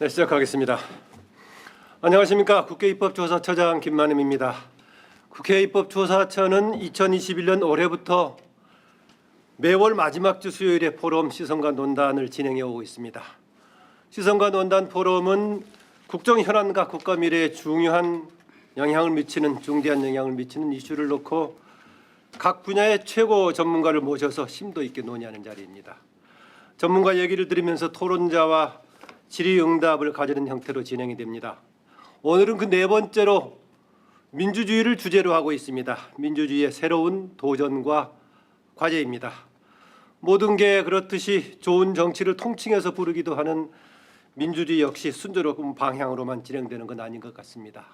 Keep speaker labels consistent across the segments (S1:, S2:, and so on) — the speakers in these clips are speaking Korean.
S1: 네, 시작하겠습니다. 안녕하십니까. 국회 입법조사처장 김만임입니다. 국회 입법조사처는 2021년 올해부터 매월 마지막 주 수요일에 포럼 시선과 논단을 진행해 오고 있습니다. 시선과 논단 포럼은 국정 현안과 국가 미래에 중요한 영향을 미치는 중대한 영향을 미치는 이슈를 놓고 각 분야의 최고 전문가를 모셔서 심도 있게 논의하는 자리입니다. 전문가 얘기를 들으면서 토론자와 질의응답을 가지는 형태로 진행이 됩니다. 오늘은 그 네 번째로 민주주의를 주제로 하고 있습니다. 민주주의의 새로운 도전과 과제입니다. 모든 게 그렇듯이 좋은 정치를 통칭해서 부르기도 하는 민주주의 역시 순조로운 방향으로만 진행되는 건 아닌 것 같습니다.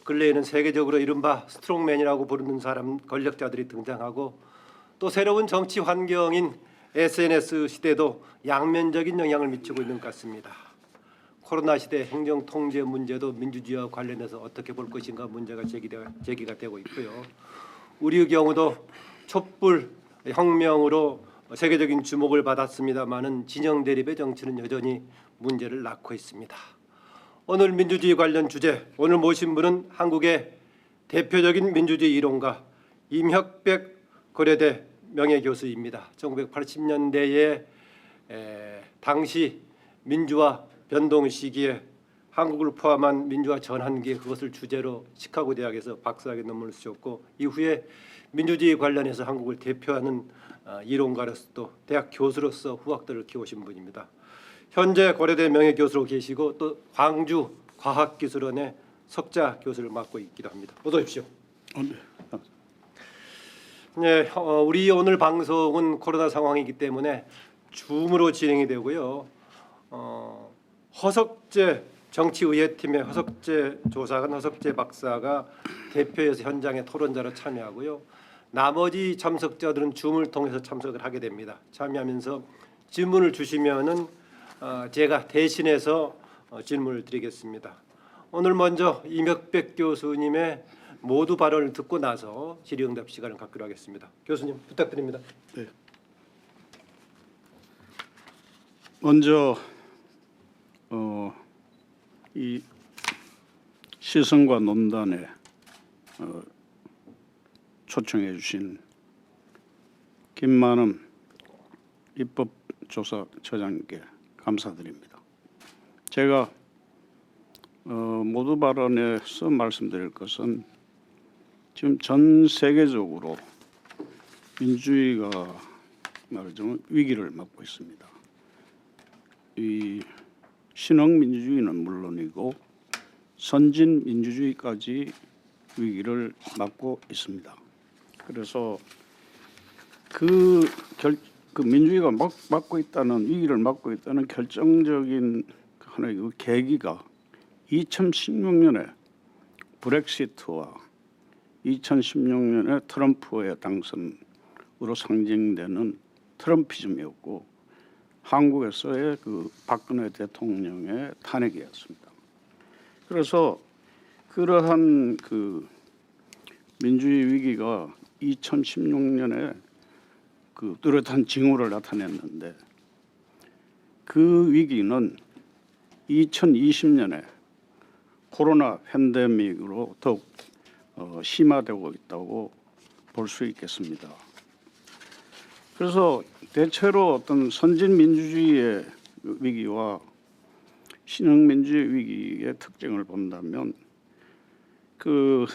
S1: 근래에는 세계적으로 이른바 스트롱맨이라고 부르는 사람 권력자들이 등장하고 또 새로운 정치 환경인 SNS 시대도 양면적인 영향을 미치고 있는 것 같습니다. 코로나 시대 행정 통제 문제도 민주주의와 관련해서 어떻게 볼 것인가 문제가 제기가 되고 있고요. 우리의 경우도 촛불 혁명으로 세계적인 주목을 받았습니다마는 진영 대립의 정치는 여전히 문제를 낳고 있습니다. 오늘 민주주의 관련 주제, 오늘 모신 분은 한국의 대표적인 민주주의 이론가 임혁백 고려대 명예교수입니다. 1980년대에 당시 민주화 변동 시기에 한국을 포함한 민주화 전환기에 그것을 주제로 시카고 대학에서 박사학위 논문을 쓰셨고 이후에 민주주의 관련해서 한국을 대표하는 이론가로서 또 대학 교수로서 후학들을 키우신 분입니다. 현재 고려대 명예교수로 계시고 또 광주 과학기술원의 석자 교수를 맡고 있기도 합니다. 어서 오십시오. 네, 우리 오늘 방송은 코로나 상황이기 때문에 줌으로 진행이 되고요. 허석재 정치의회팀의 허석재 조사관, 허석재 박사가 대표해서 현장에 토론자로 참여하고요. 나머지 참석자들은 줌을 통해서 참석을 하게 됩니다. 참여하면서 질문을 주시면은 제가 대신해서 질문을 드리겠습니다. 오늘 먼저 임혁백 교수님의 모두 발언을 듣고 나서 질의응답 시간을 갖기로 하겠습니다. 교수님 부탁드립니다.
S2: 네. 먼저 이 시선과 논단에 초청해 주신 김만음 입법조사처장님께 감사드립니다. 제가 모두 발언에서 말씀드릴 것은 지금 전 세계적으로 민주주의가 말하자면 위기를 맞고 있습니다. 이 신흥 민주주의는 물론이고 선진 민주주의까지 위기를 맞고 있습니다. 그래서 그 민주주의가 맞고 있다는 위기를 맞고 있다는 결정적인 하나의 그 계기가 2016년에 브렉시트와 2016년에 트럼프의 당선으로 상징되는 트럼피즘이었고 한국에서의 그 박근혜 대통령의 탄핵이었습니다. 그래서 그러한 그 민주주의 위기가 2016년에 그 뚜렷한 징후를 나타냈는데 그 위기는 2020년에 코로나 팬데믹으로 더욱 심화되고 있다고 볼 수 있겠습니다. 그래서 대체로 어떤 선진 민주주의의 위기와 신흥 민주주의 위기의 특징을 본다면 그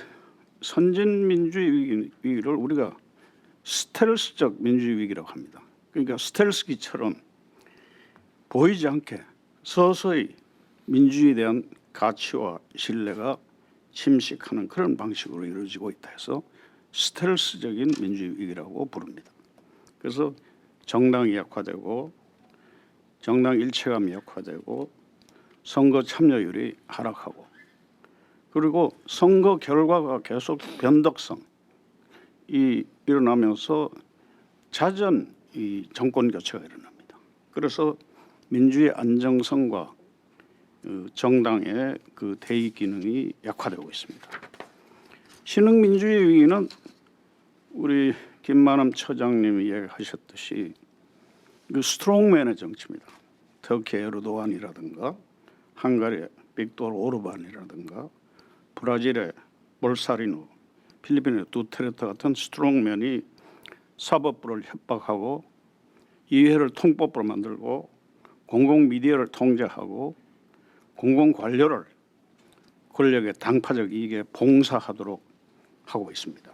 S2: 선진 민주주의 위기를 우리가 스텔스적 민주주의 위기라고 합니다. 그러니까 스텔스기처럼 보이지 않게 서서히 민주주의에 대한 가치와 신뢰가 침식하는 그런 방식으로 이루어지고 있다 해서 스텔스적인 민주주의 위기라고 부릅니다. 그래서 정당이 약화되고 정당 일체감이 약화되고 선거 참여율이 하락하고 그리고 선거 결과가 계속 변덕성이 일어나면서 잦은 이 정권 교체가 일어납니다. 그래서 민주주의 안정성과 정당의 그 대의 기능이 약화되고 있습니다. 신흥 민주주의 위기는 우리 김만음 처장님이 이야기하셨듯이 그 스트롱맨의 정치입니다. 터키 에르도안이라든가 헝가리의 빅토르 오르반이라든가 브라질의 볼사리노, 필리핀의 두테르테 같은 스트롱맨이 사법부를 협박하고 의회를 통법으로 만들고 공공 미디어를 통제하고 공공 관료를 권력의 당파적 이익에 봉사하도록 하고 있습니다.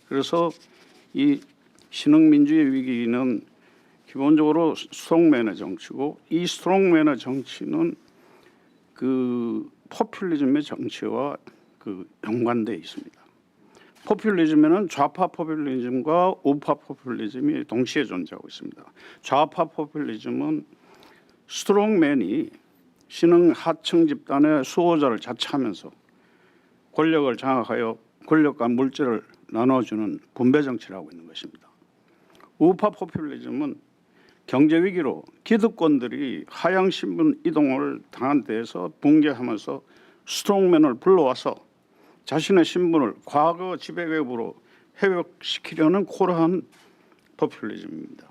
S2: 그래서 이 신흥민주의 위기는 기본적으로 스트롱맨의 정치고, 이 스트롱맨의 정치는 그 포퓰리즘의 정치와 그 연관되어 있습니다. 포퓰리즘에는 좌파 포퓰리즘과 우파 포퓰리즘이 동시에 존재하고 있습니다. 좌파 포퓰리즘은 스트롱맨이 신흥 하층 집단의 수호자를 자처하면서 권력을 장악하여 권력과 물질을 나눠주는 분배 정치를 하고 있는 것입니다. 우파 포퓰리즘은 경제 위기로 기득권들이 하향 신분 이동을 당한 데에서 붕괴하면서 스트롱맨을 불러와서 자신의 신분을 과거 지배계급으로 회복시키려는 코러한 포퓰리즘입니다.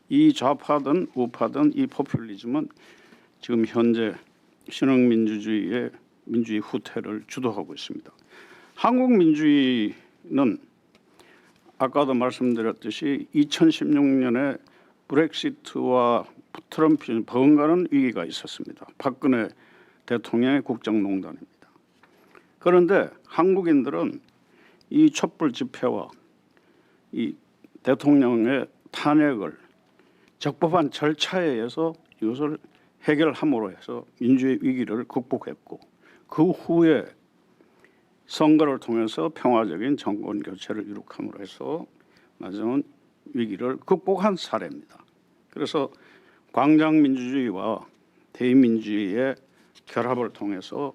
S2: 이 좌파든 우파든 이 포퓰리즘은 지금 현재 신흥민주주의의 민주주의 후퇴를 주도하고 있습니다. 한국 민주주의는 아까도 말씀드렸듯이 2016년에 브렉시트와 트럼프 버금가는 위기가 있었습니다. 박근혜 대통령의 국정농단입니다. 그런데 한국인들은 이 촛불 집회와 이 대통령의 탄핵을 적법한 절차에 의해서 이것을 해결함으로 해서 민주의 위기를 극복했고, 그 후에 선거를 통해서 평화적인 정권 교체를 이룩함으로 해서 마지막은 위기를 극복한 사례입니다. 그래서 광장 민주주의와 대의민주주의의 결합을 통해서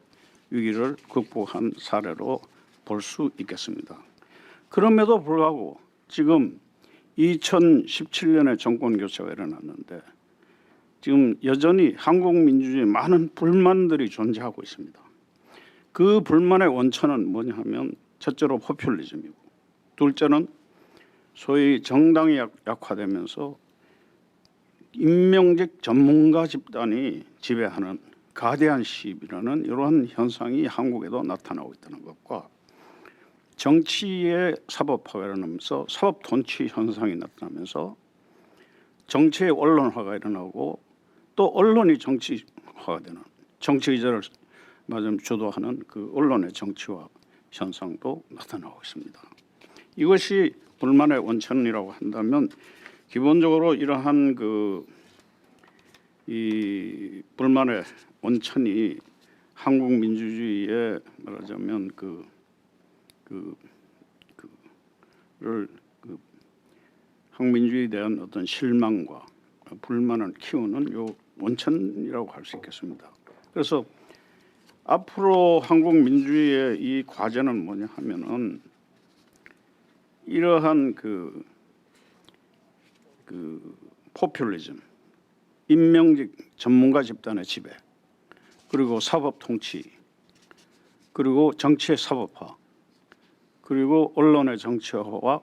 S2: 위기를 극복한 사례로 볼 수 있겠습니다. 그럼에도 불구하고 지금 2017년에 정권 교체가 일어났는데 지금 여전히 한국 민주주의에 많은 불만들이 존재하고 있습니다. 그 불만의 원천은 뭐냐 하면 첫째로 포퓰리즘이고, 둘째는 소위 정당이 약화되면서 임명직 전문가 집단이 지배하는 가디언십이라는 이러한 현상이 한국에도 나타나고 있다는 것과, 정치의 사법화가 일어나면서 사법 돈치 현상이 나타나면서 정치의 언론화가 일어나고, 또 언론이 정치화가 되는, 정치 의제를 주도하는 그 언론의 정치화 현상도 나타나고 있습니다. 이것이 불만의 원천이라고 한다면 기본적으로 이러한 이 불만의 원천이 한국 민주주의의 말하자면 한국민주주의에 대한 어떤 실망과 불만을 키우는 요 원천이라고 할 수 있겠습니다. 그래서 앞으로 한국 민주주의의 이 과제는 뭐냐 하면은 이러한 포퓰리즘, 임명직 전문가 집단의 지배, 그리고 사법 통치, 그리고 정치의 사법화, 그리고 언론의 정치화와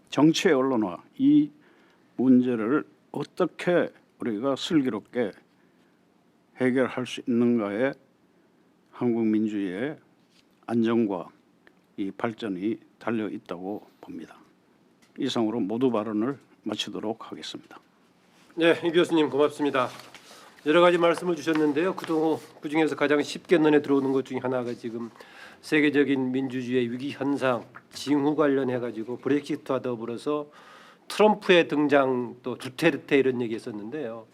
S2: 정치의 언론화, 이 문제를 어떻게 우리가 슬기롭게 해결할 수 있는가에 한국 민주주의의 안정과 이 발전이 달려 있다고 봅니다. 이상으로 모두 발언을 마치도록 하겠습니다.
S1: 네, 이 교수님 고맙습니다. 여러 가지 말씀을 주셨는데요. 그중에서 가장 쉽게 눈에 들어오는 것 중에 하나가 지금 세계적인 민주주의의 위기 현상, 징후 관련해 가지고 브렉시트와 더불어서 트럼프의 등장, 또 두테르테 이런 얘기했었는데요.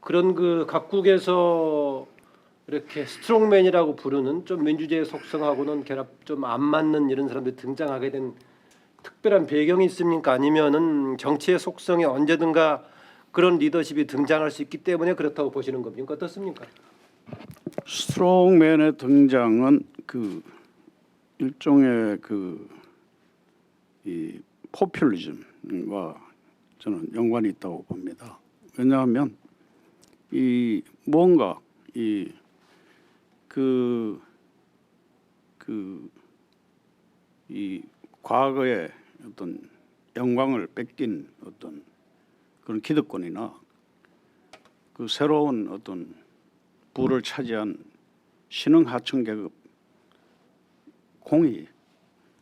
S1: 그런 그 각국에서 이렇게 스트롱맨이라고 부르는 좀 민주주의의 속성하고는 결합 좀 안 맞는 이런 사람들이 등장하게 된 특별한 배경이 있습니까? 아니면은 정치의 속성에 언제든가 그런 리더십이 등장할 수 있기 때문에 그렇다고 보시는 겁니까? 어떻습니까?
S2: 스트롱맨의 등장은 그 일종의 이 포퓰리즘과 저는 연관이 있다고 봅니다. 왜냐하면 이 뭔가 이 과거의 어떤 영광을 뺏긴 어떤 그런 기득권이나 그 새로운 어떤 부를 차지한 신흥 하청 계급 공이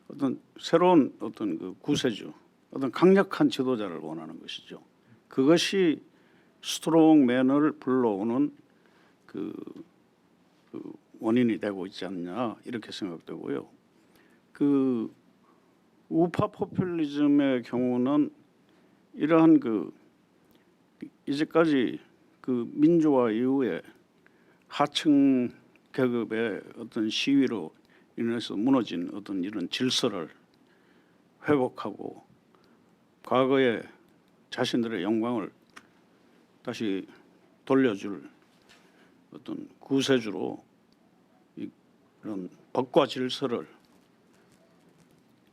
S2: 어떤 새로운 어떤 그 구세주, 어떤 강력한 지도자를 원하는 것이죠. 그것이 스트롱맨을 불러오는 그 원인이 되고 있지 않냐 이렇게 생각되고요. 그 우파 포퓰리즘의 경우는 이러한 그 이제까지 그 민주화 이후에 하층 계급의 어떤 시위로 인해서 무너진 어떤 이런 질서를 회복하고 과거의 자신들의 영광을 다시 돌려줄 어떤 구세주로 이런 법과 질서를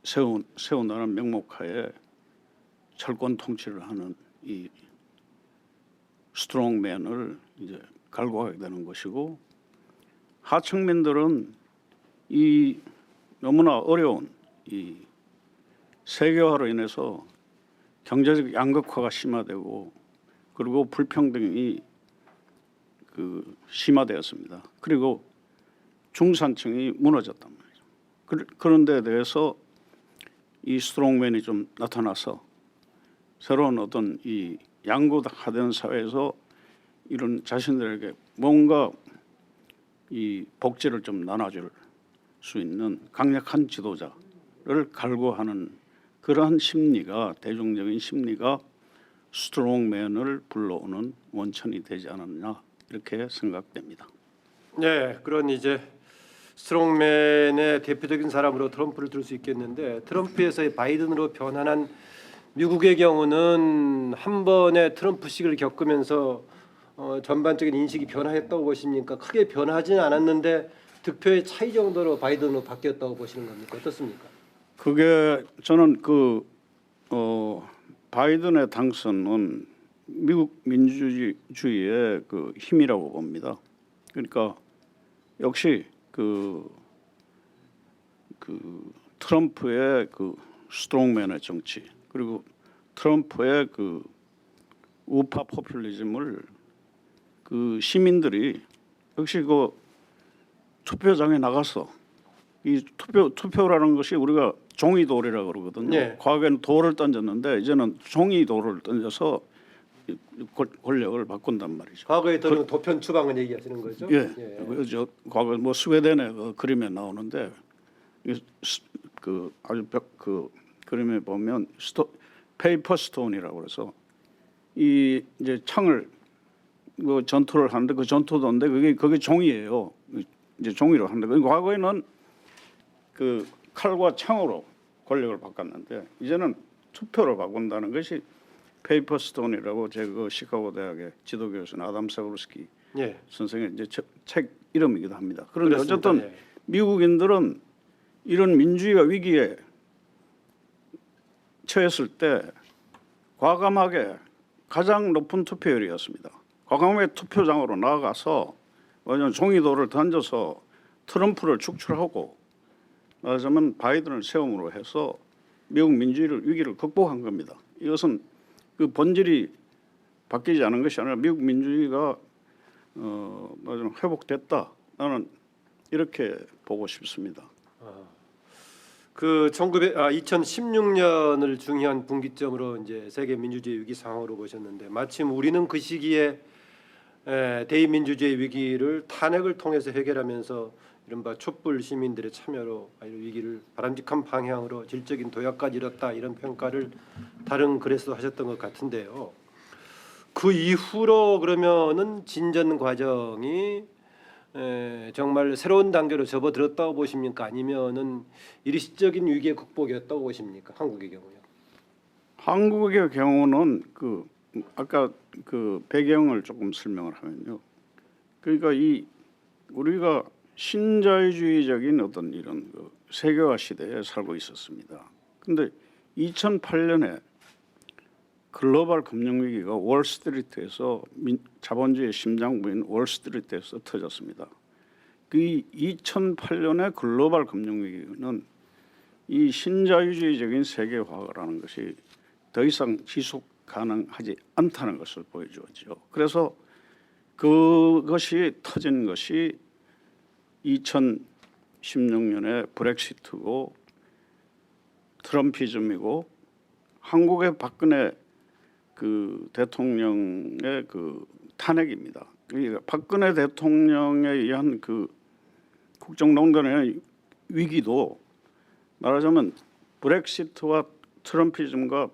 S2: 세운다는 명목하에 철권 통치를 하는 이 스트롱맨을 이제 갈구하게 되는 것이고, 하층민들은 이 너무나 어려운 이 세계화로 인해서 경제적 양극화가 심화되고 그리고 불평등이 그 심화되었습니다. 그리고 중산층이 무너졌단 말이죠. 그런 데 대해서 이 스트롱맨이 좀 나타나서 새로운 어떤 이 양극화된 사회에서 이런 자신들에게 뭔가 이 복지를 좀 나눠줄 수 있는 강력한 지도자를 갈구하는 그러한 심리가, 대중적인 심리가 스트롱맨을 불러오는 원천이 되지 않았나 이렇게 생각됩니다.
S1: 네, 그런 이제 스트롱맨의 대표적인 사람으로 트럼프를 들 수 있겠는데, 트럼프에서의 바이든으로 변환한 미국의 경우는 한 번의 트럼프식을 겪으면서 전반적인 인식이 변화했다고 보십니까? 크게 변하지는 않았는데 득표의 차이 정도로 바이든으로 바뀌었다고 보시는 겁니까? 어떻습니까?
S2: 그게 저는 바이든의 당선은 미국 민주주의의 그 힘이라고 봅니다. 그러니까 역시 그 트럼프의 그 스트롱맨의 정치, 그리고 트럼프의 그 우파 포퓰리즘을 그 시민들이 역시 그 투표장에 나가서 이 투표라는 것이 우리가 종이돌이라고 그러거든요.
S1: 네.
S2: 과거에는 돌을 던졌는데 이제는 종이돌을 던져서 권력을 바꾼단 말이죠.
S1: 과거에 들은 도편 추방을 얘기하시는 거죠?
S2: 예,
S1: 예.
S2: 저 과거 뭐 스웨덴의 그 그림에 나오는데 그 아주 그 그림에 보면 페이퍼 스톤이라고 그래서 이 이제 창을 그 전투를 하는데 그 전투도인데 그게 종이에요. 이제 종이로 하는데 과거에는 그 칼과 창으로 권력을 바꿨는데 이제는 투표로 바꾼다는 것이 페이퍼 스톤이라고 제가 시카고 대학의 지도교수인 아담 사고르스키
S1: 예.
S2: 선생의 이제 책 이름이기도 합니다. 그런데
S1: 그렇습니다.
S2: 어쨌든
S1: 예.
S2: 미국인들은 이런 민주주의가 위기에 처했을 때 과감하게 가장 높은 투표율이었습니다. 과감하게 투표장으로 나아가서 완전 종이돌을 던져서 트럼프를 축출하고 말하자면 바이든을 세움으로 해서 미국 민주주의를 위기를 극복한 겁니다. 이것은 그 본질이 바뀌지 않은 것이 아니라 미국 민주주의가 말하자면 회복됐다. 나는 이렇게 보고 싶습니다.
S1: 그 2016년을 중요한 분기점으로 이제 세계 민주주의 위기 상황으로 보셨는데, 마침 우리는 그 시기에 대의민주주의 위기를 탄핵을 통해서 해결하면서 이른바 촛불 시민들의 참여로 위기를 바람직한 방향으로 질적인 도약까지 이뤘다, 이런 평가를 다른 글에서도 하셨던 것 같은데요. 그 이후로 그러면은 진전 과정이 정말 새로운 단계로 접어들었다고 보십니까? 아니면은 일시적인 위기의 극복이었다고 보십니까? 한국의 경우요.
S2: 한국의 경우는 그 아까 그 배경을 조금 설명을 하면요. 그러니까 이 우리가 신자유주의적인 어떤 이런 그 세계화 시대에 살고 있었습니다. 근데 2008년에 글로벌 금융위기가 월스트리트에서 자본주의의 심장부인 월스트리트에서 터졌습니다. 그 2008년의 글로벌 금융위기는 이 신자유주의적인 세계화라는 것이 더 이상 지속 가능하지 않다는 것을 보여주었죠. 그래서 그것이 터진 것이 2016년에 브렉시트고 트럼피즘이고 한국의 박근혜 그 대통령의 그 탄핵입니다. 그러니까 박근혜 대통령에 의한 그 국정농단의 위기도 말하자면 브렉시트와 트럼피즘과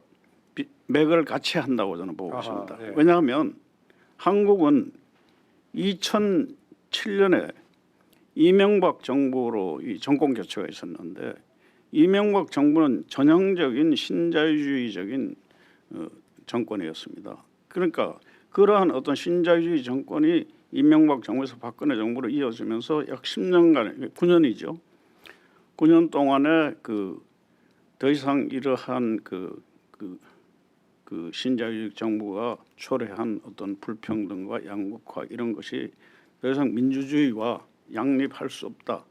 S2: 맥을 같이 한다고 저는 보고 있습니다.
S1: 예.
S2: 왜냐하면 한국은 2007년에 이명박 정부로 이 정권 교체가 있었는데 이명박 정부는 전형적인 신자유주의적인 정권이었습니다. 그러니까 그러한 어떤 신자유주의 정권이 이명박 정부에서 박근혜 정부로 이어지면서 약 10년간 9년이죠. 9년 동안에 그 더 이상 이러한 그 신자유주의 정부가 초래한 어떤 불평등과 양극화 이런 것이 더 이상 민주주의와 양립할 수 없다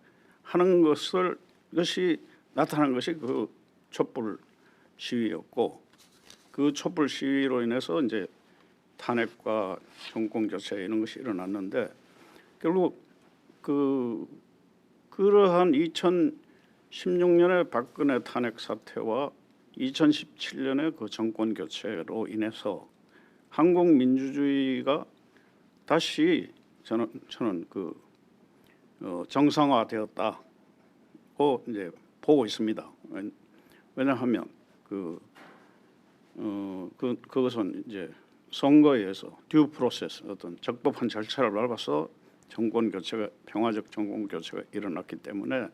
S2: 하는 것이 나타난 것이 그 촛불 시위였고 그 촛불 시위로 인해서 이제 탄핵과 정권 교체 이런 것이 일어났는데 결국 그러한 2016년의 박근혜 탄핵 사태와 2017년의 그 정권 교체로 인해서 한국 민주주의가 다시 저는 정상화되었다고 이제 보고 있습니다. 왜냐하면 그것은 이제 선거에 의해서 듀 프로세스 어떤 적법한 절차를 밟아서 정권 교체가 평화적 정권 교체가 일어났기 때문에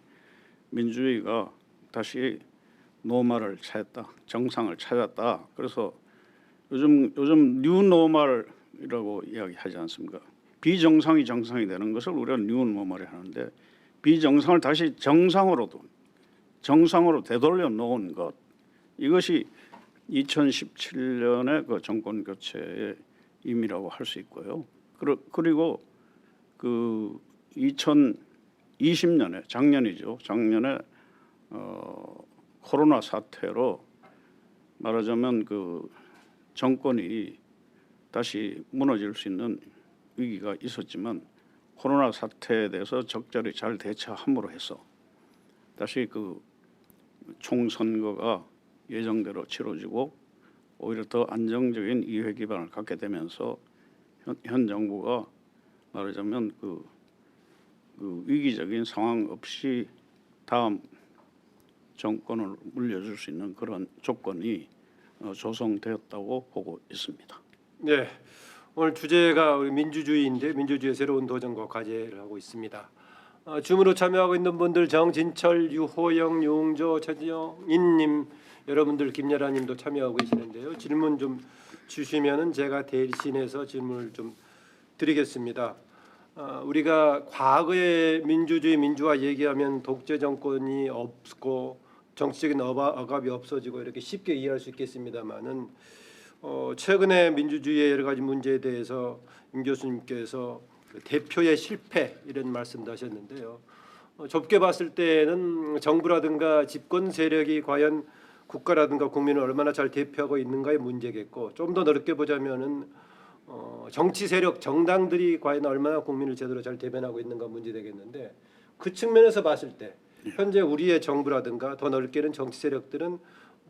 S2: 민주주의가 다시 노멀을 찾았다, 정상을 찾았다. 그래서 요즘 뉴 노멀이라고 이야기하지 않습니까? 비정상이 정상이 되는 것을 우리가 뉴 노멀이 하는데 비정상을 다시 정상으로 되돌려 놓은 것 이것이 2017년의 그 정권 교체의 의미라고 할 수 있고요. 그리고 그 2020년에 작년에 코로나 사태로 말하자면 그 정권이 다시 무너질 수 있는 위기가 있었지만 코로나 사태에 대해서 적절히 잘 대처함으로 해서 다시 그 총선거가 예정대로 치러지고 오히려 더 안정적인 이해 기반을 갖게 되면서 현 정부가 말하자면 그 위기적인 상황 없이 다음 정권을 물려줄 수 있는 그런 조건이 조성되었다고 보고 있습니다.
S1: 네, 오늘 주제가 우리 민주주의인데 민주주의의 새로운 도전과 과제를 하고 있습니다. 줌으로 참여하고 있는 분들 정진철, 유호영, 유웅조, 최정인님, 여러분들 김여라님도 참여하고 계시는데요. 질문 좀 주시면은 제가 대신해서 질문을 좀 드리겠습니다. 우리가 과거의 민주주의 민주화 얘기하면 독재 정권이 없고 정치적인 억압이 없어지고 이렇게 쉽게 이해할 수 있겠습니다만은 최근에 민주주의의 여러 가지 문제에 대해서 임 교수님께서 대표의 실패 이런 말씀도 하셨는데요. 좁게 봤을 때는 정부라든가 집권 세력이 과연 국가라든가 국민을 얼마나 잘 대표하고 있는가의 문제겠고 좀 더 넓게 보자면은 정치 세력 정당들이 과연 얼마나 국민을 제대로 잘 대변하고 있는가 문제 되겠는데 그 측면에서 봤을 때 현재 우리의 정부라든가 더 넓게는 정치 세력들은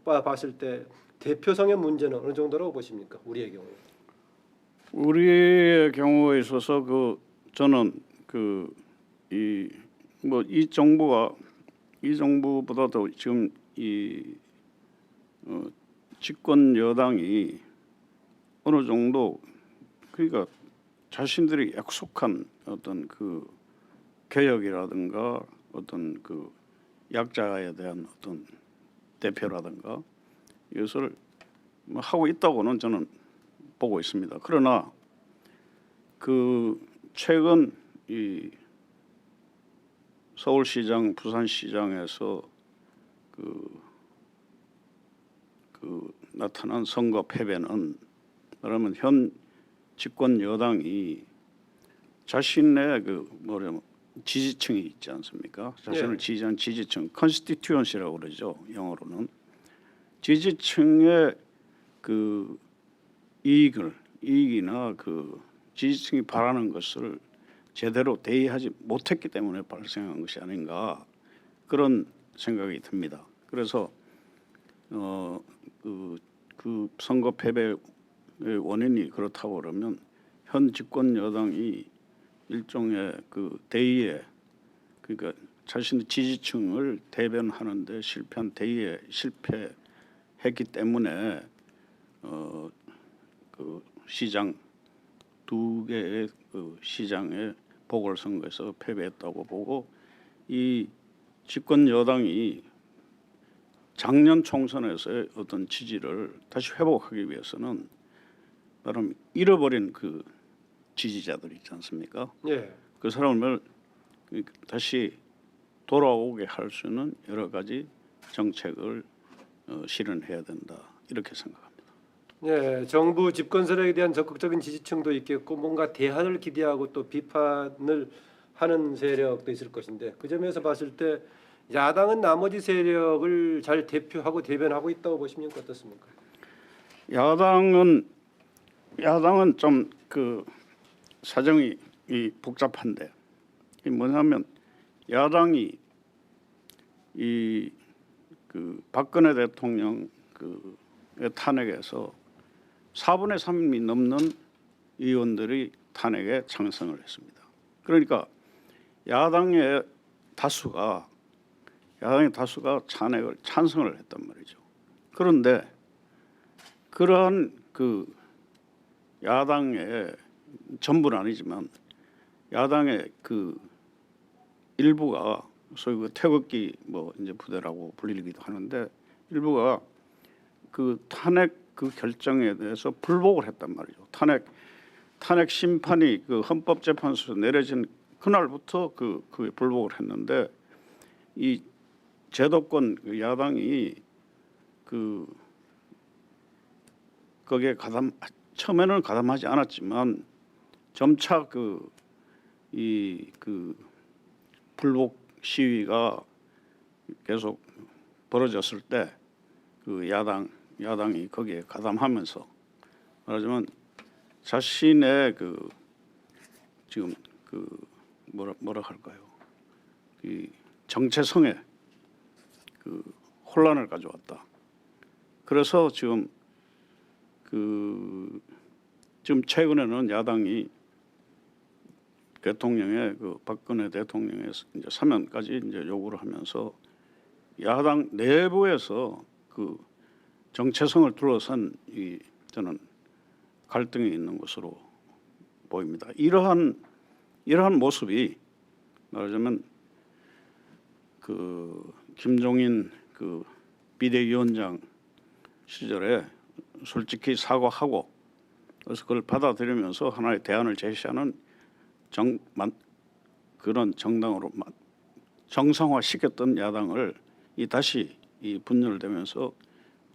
S1: 봤을 때 대표성의 문제는 어느 정도라고 보십니까? 우리의 경우에.
S2: 우리의 경우에 있어서 저는 이 정부보다도 지금 집권 여당이 어느 정도 그러니까 자신들이 약속한 어떤 그 개혁이라든가 어떤 그 약자에 대한 어떤 대표라든가 이것을 하고 있다고는 저는 보고 있습니다. 그러나 최근 이 서울시장, 부산시장에서 나타난 선거 패배는 그러면 현 집권 여당이 자신의 지지층이 있지 않습니까? 자신을 지지한 지지층, 컨스티튜언시라고 그러죠. 영어로는 지지층의 이익이나 지지층이 바라는 것을 제대로 대의하지 못했기 때문에 발생한 것이 아닌가 그런 생각이 듭니다. 그래서 그 선거 패배의 원인이 그렇다고 그러면 현 집권 여당이 일종의 그 대의에 그러니까 자신의 지지층을 대변하는데 실패한 대의에 실패했기 때문에 그 시장 두 개의 그 시장의 보궐선거에서 패배했다고 보고 이 집권 여당이 작년 총선에서의 어떤 지지를 다시 회복하기 위해서는 나름 잃어버린 그 지지자들 있지 않습니까?
S1: 예.
S2: 그 사람을 다시 돌아오게 할 수 있는 여러 가지 정책을 실현해야 된다 이렇게 생각합니다.
S1: 예, 정부 집권 세력에 대한 적극적인 지지층도 있겠고 뭔가 대안을 기대하고 또 비판을 하는 세력도 있을 것인데 그 점에서 봤을 때 야당은 나머지 세력을 잘 대표하고 대변하고 있다고 보시면 어떻습니까?
S2: 야당은 좀 그 사정이 복잡한데 이 뭐냐면 야당이 이 그 박근혜 대통령 그 탄핵에서 4분의 3이 넘는 의원들이 탄핵에 찬성을 했습니다. 그러니까 야당의 다수가 탄핵을 찬성을 했단 말이죠. 그런데 그러한 그 야당의 전부는 아니지만 야당의 그 일부가 소위 그 태극기 뭐 이제 부대라고 불리기도 하는데 일부가 그 탄핵 그 결정에 대해서 불복을 했단 말이죠. 탄핵 심판이 그 헌법재판소에서 내려진 그날부터 그 불복을 했는데 이 제도권 그 야당이 그 거기에 처음에는 가담하지 않았지만 점차 그 불복 시위가 계속 벌어졌을 때 그 야당이 거기에 가담하면서 말하자면 자신의 그 지금 그 뭐라 할까요? 이 정체성에 그 혼란을 가져왔다. 그래서 지금 최근에는 야당이 대통령의 그 박근혜 대통령의 이제 사면까지 이제 요구를 하면서 야당 내부에서 그 정체성을 둘러싼 저는 갈등이 있는 것으로 보입니다. 이러한 모습이 말하자면 그 김종인 그 비대위원장 시절에 솔직히 사과하고 그래서 그걸 받아들이면서 하나의 대안을 제시하는 그런 정당으로 정상화시켰던 야당을 다시 분열되면서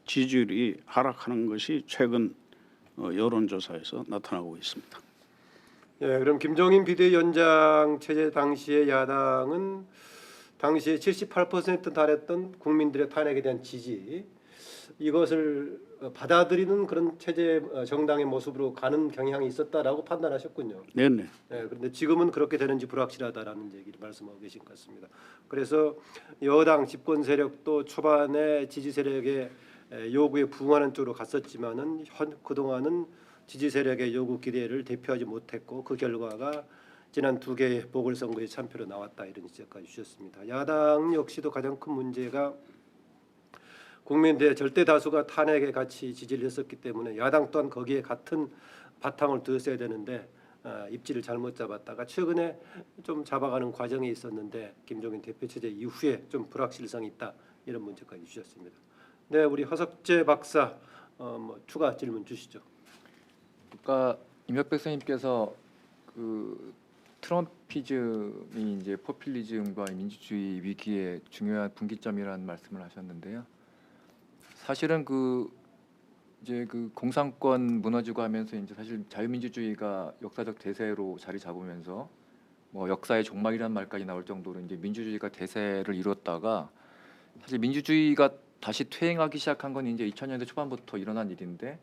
S2: 지지율이 하락하는 것이 최근 여론조사에서 나타나고 있습니다.
S1: 예, 그럼 김종인 비대위원장 체제 당시의 야당은 당시에 78% 달했던 국민들의 탄핵에 대한 지지 이것을 받아들이는 그런 체제 정당의 모습으로 가는 경향이 있었다라고 판단하셨군요.
S2: 네네.
S1: 네, 그런데 지금은 그렇게 되는지 불확실하다라는 얘기를 말씀하고 계신 것 같습니다. 그래서 여당 집권 세력도 초반에 지지 세력의 요구에 부응하는 쪽으로 갔었지만은 그동안은 지지 세력의 요구 기대를 대표하지 못했고 그 결과가 지난 두 개의 보궐선거의 참패로 나왔다 이런 지적까지 주셨습니다. 야당 역시도 가장 큰 문제가 국민들의 절대 다수가 탄핵에 같이 지지를 했었기 때문에 야당 또한 거기에 같은 바탕을 두었어야 되는데 입지를 잘못 잡았다가 최근에 좀 잡아가는 과정이 있었는데 김종인 대표 체제 이후에 좀 불확실성이 있다 이런 문제까지 주셨습니다. 네, 우리 허석재 박사 뭐 추가 질문 주시죠.
S3: 아까 임혁 백사님께서 그 트럼피즘이 이제 포퓰리즘과 민주주의 위기의 중요한 분기점이라는 말씀을 하셨는데요. 사실은 이제 공산권 무너지고 하면서 이제 사실 자유민주주의가 역사적 대세로 자리 잡으면서 뭐 역사의 종말이라는 말까지 나올 정도로 이제 민주주의가 대세를 이뤘다가 사실 민주주의가 다시 퇴행하기 시작한 건 이제 2000년대 초반부터 일어난 일인데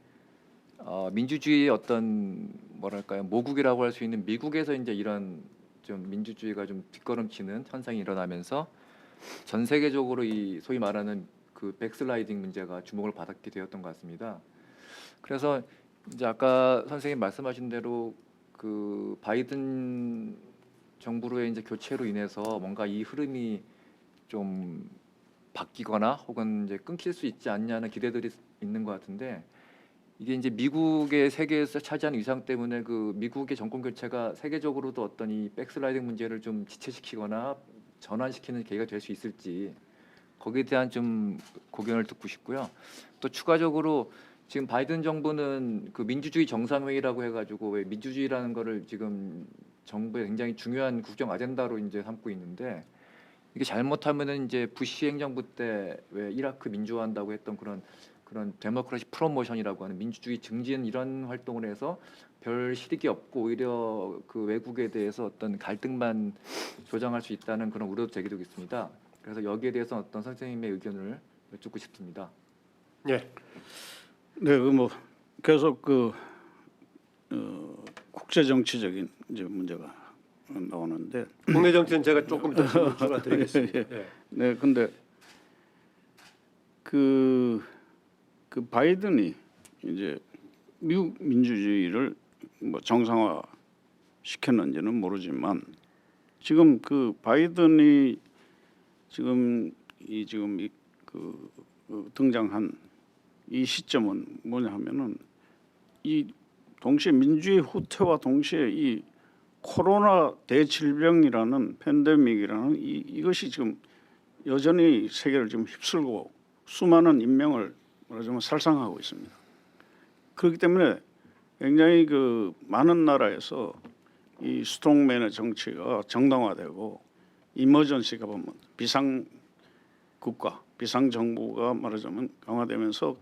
S3: 민주주의의 어떤 뭐랄까요 모국이라고 할 수 있는 미국에서 이제 이런 좀 민주주의가 좀 뒷걸음치는 현상이 일어나면서 전 세계적으로 이 소위 말하는 그 백슬라이딩 문제가 주목을 받게 되었던 것 같습니다. 그래서 이제 아까 선생님 말씀하신 대로 그 바이든 정부로의 이제 교체로 인해서 뭔가 이 흐름이 좀 바뀌거나 혹은 이제 끊길 수 있지 않냐는 기대들이 있는 것 같은데 이게 이제 미국의 세계에서 차지하는 위상 때문에 그 미국의 정권 교체가 세계적으로도 어떤 이 백슬라이딩 문제를 좀 지체시키거나 전환시키는 계기가 될 수 있을지 거기에 대한 좀 고견을 듣고 싶고요. 또 추가적으로 지금 바이든 정부는 그 민주주의 정상회의라고 해가지고 왜 민주주의라는 거를 지금 정부의 굉장히 중요한 국정 아젠다로 이제 삼고 있는데 이게 잘못하면은 이제 부시 행정부 때 왜 이라크 민주화한다고 했던 그런 데모크라시 프로모션이라고 하는 민주주의 증진 이런 활동을 해서 별 실익이 없고 오히려 그 외국에 대해서 어떤 갈등만 조장할 수 있다는 그런 우려도 제기되고 있습니다. 그래서 여기에 대해서 어떤 선생님의 의견을 여쭙고 싶습니다.
S1: 예.
S2: 네, 그 뭐 계속 그 국제 정치적인 이제 문제가 나오는데,
S1: 국내 정치는 제가 조금 더 질문 추가 드리겠습니다. 예.
S2: 네, 근데 그 바이든이 이제 미국 민주주의를 뭐 정상화 시켰는지는 모르지만 지금 그 바이든이 지금 등장한 이 시점은 뭐냐 하면은 이 동시에 민주주의 후퇴와 동시에 이 코로나 대질병이라는 팬데믹이라는 이것이 지금 여전히 세계를 지금 휩쓸고 수많은 인명을 말하자면 살상하고 있습니다. 그렇기 때문에 굉장히 그 많은 나라에서 이 스트롱맨의 정치가 정당화되고 이머전시 가보면 비상 국가, 비상 정부가 말하자면 강화되면서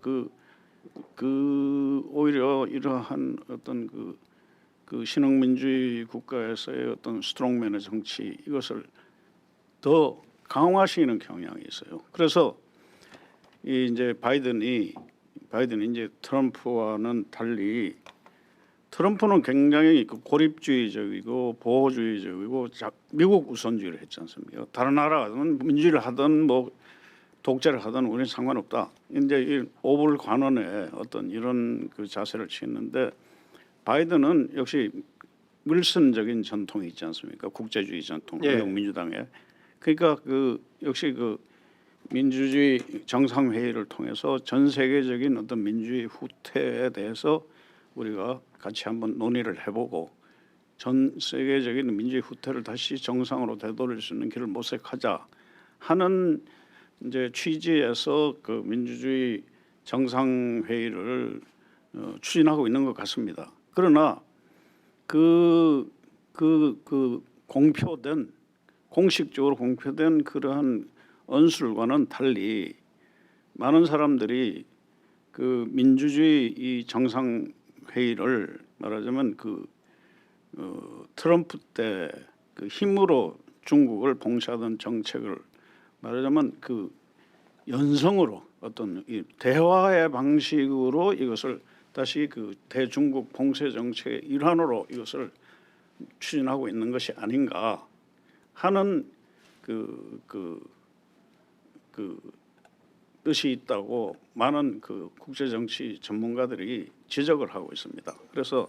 S2: 오히려 이러한 어떤 그 신흥민주주의 국가에서의 어떤 스트롱맨의 정치 이것을 더 강화시키는 경향이 있어요. 그래서 이 이제 바이든이 이제 트럼프와는 달리 트럼프는 굉장히 그 고립주의적이고 보호주의적이고 미국 우선주의를 했지 않습니까? 다른 나라는 민주주의를 하든 뭐 독재를 하든 우리는 상관없다. 이제 이 오불 관원의 어떤 이런 그 자세를 취했는데 바이든은 역시 윌슨적인 전통이 있지 않습니까? 국제주의 전통,
S1: 예.
S2: 미국 민주당에. 그러니까 그 역시 그 민주주의 정상회의를 통해서 전 세계적인 어떤 민주주의 후퇴에 대해서 우리가 같이 한번 논의를 해보고 전 세계적인 민주주의 후퇴를 다시 정상으로 되돌릴 수 있는 길을 모색하자 하는 이제 취지에서 그 민주주의 정상회의를 추진하고 있는 것 같습니다. 그러나 공식적으로 공표된 그러한 언술과는 달리 많은 사람들이 그 민주주의 이 정상회의를 말하자면 트럼프 때 그 힘으로 중국을 봉쇄하던 정책을 말하자면 그 연성으로 어떤 이 대화의 방식으로 이것을 다시 그 대중국 봉쇄 정책의 일환으로 이것을 추진하고 있는 것이 아닌가 하는 그 뜻이 있다고 많은 그 국제 정치 전문가들이 지적을 하고 있습니다. 그래서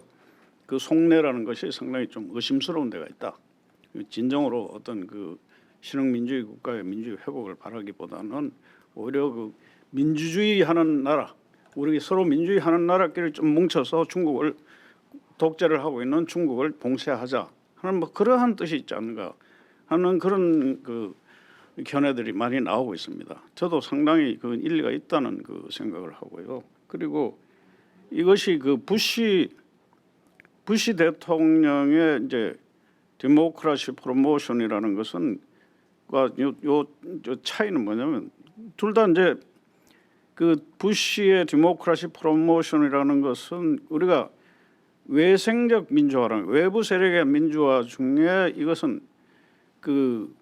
S2: 그 속내라는 것이 상당히 좀 의심스러운 데가 있다. 진정으로 어떤 그 신흥민주주의 국가의 민주주의 회복을 바라기보다는 오히려 그 민주주의 하는 나라, 우리 서로 민주주의 하는 나라끼리 좀 뭉쳐서 중국을 독재를 하고 있는 중국을 봉쇄하자 하는 뭐 그러한 뜻이 있지 않는가 하는 그런 그 견해들이 많이 나오고 있습니다. 저도 상당히 그 일리가 있다는 그 생각을 하고요. 그리고 이것이 그 부시 대통령의 이제 데모크라시 프로모션이라는 것은 요 차이는 뭐냐면 둘 다 이제 그 부시의 데모크라시 프로모션이라는 것은 우리가 외생적 민주화라는 외부 세력의 민주화 중에 이것은 그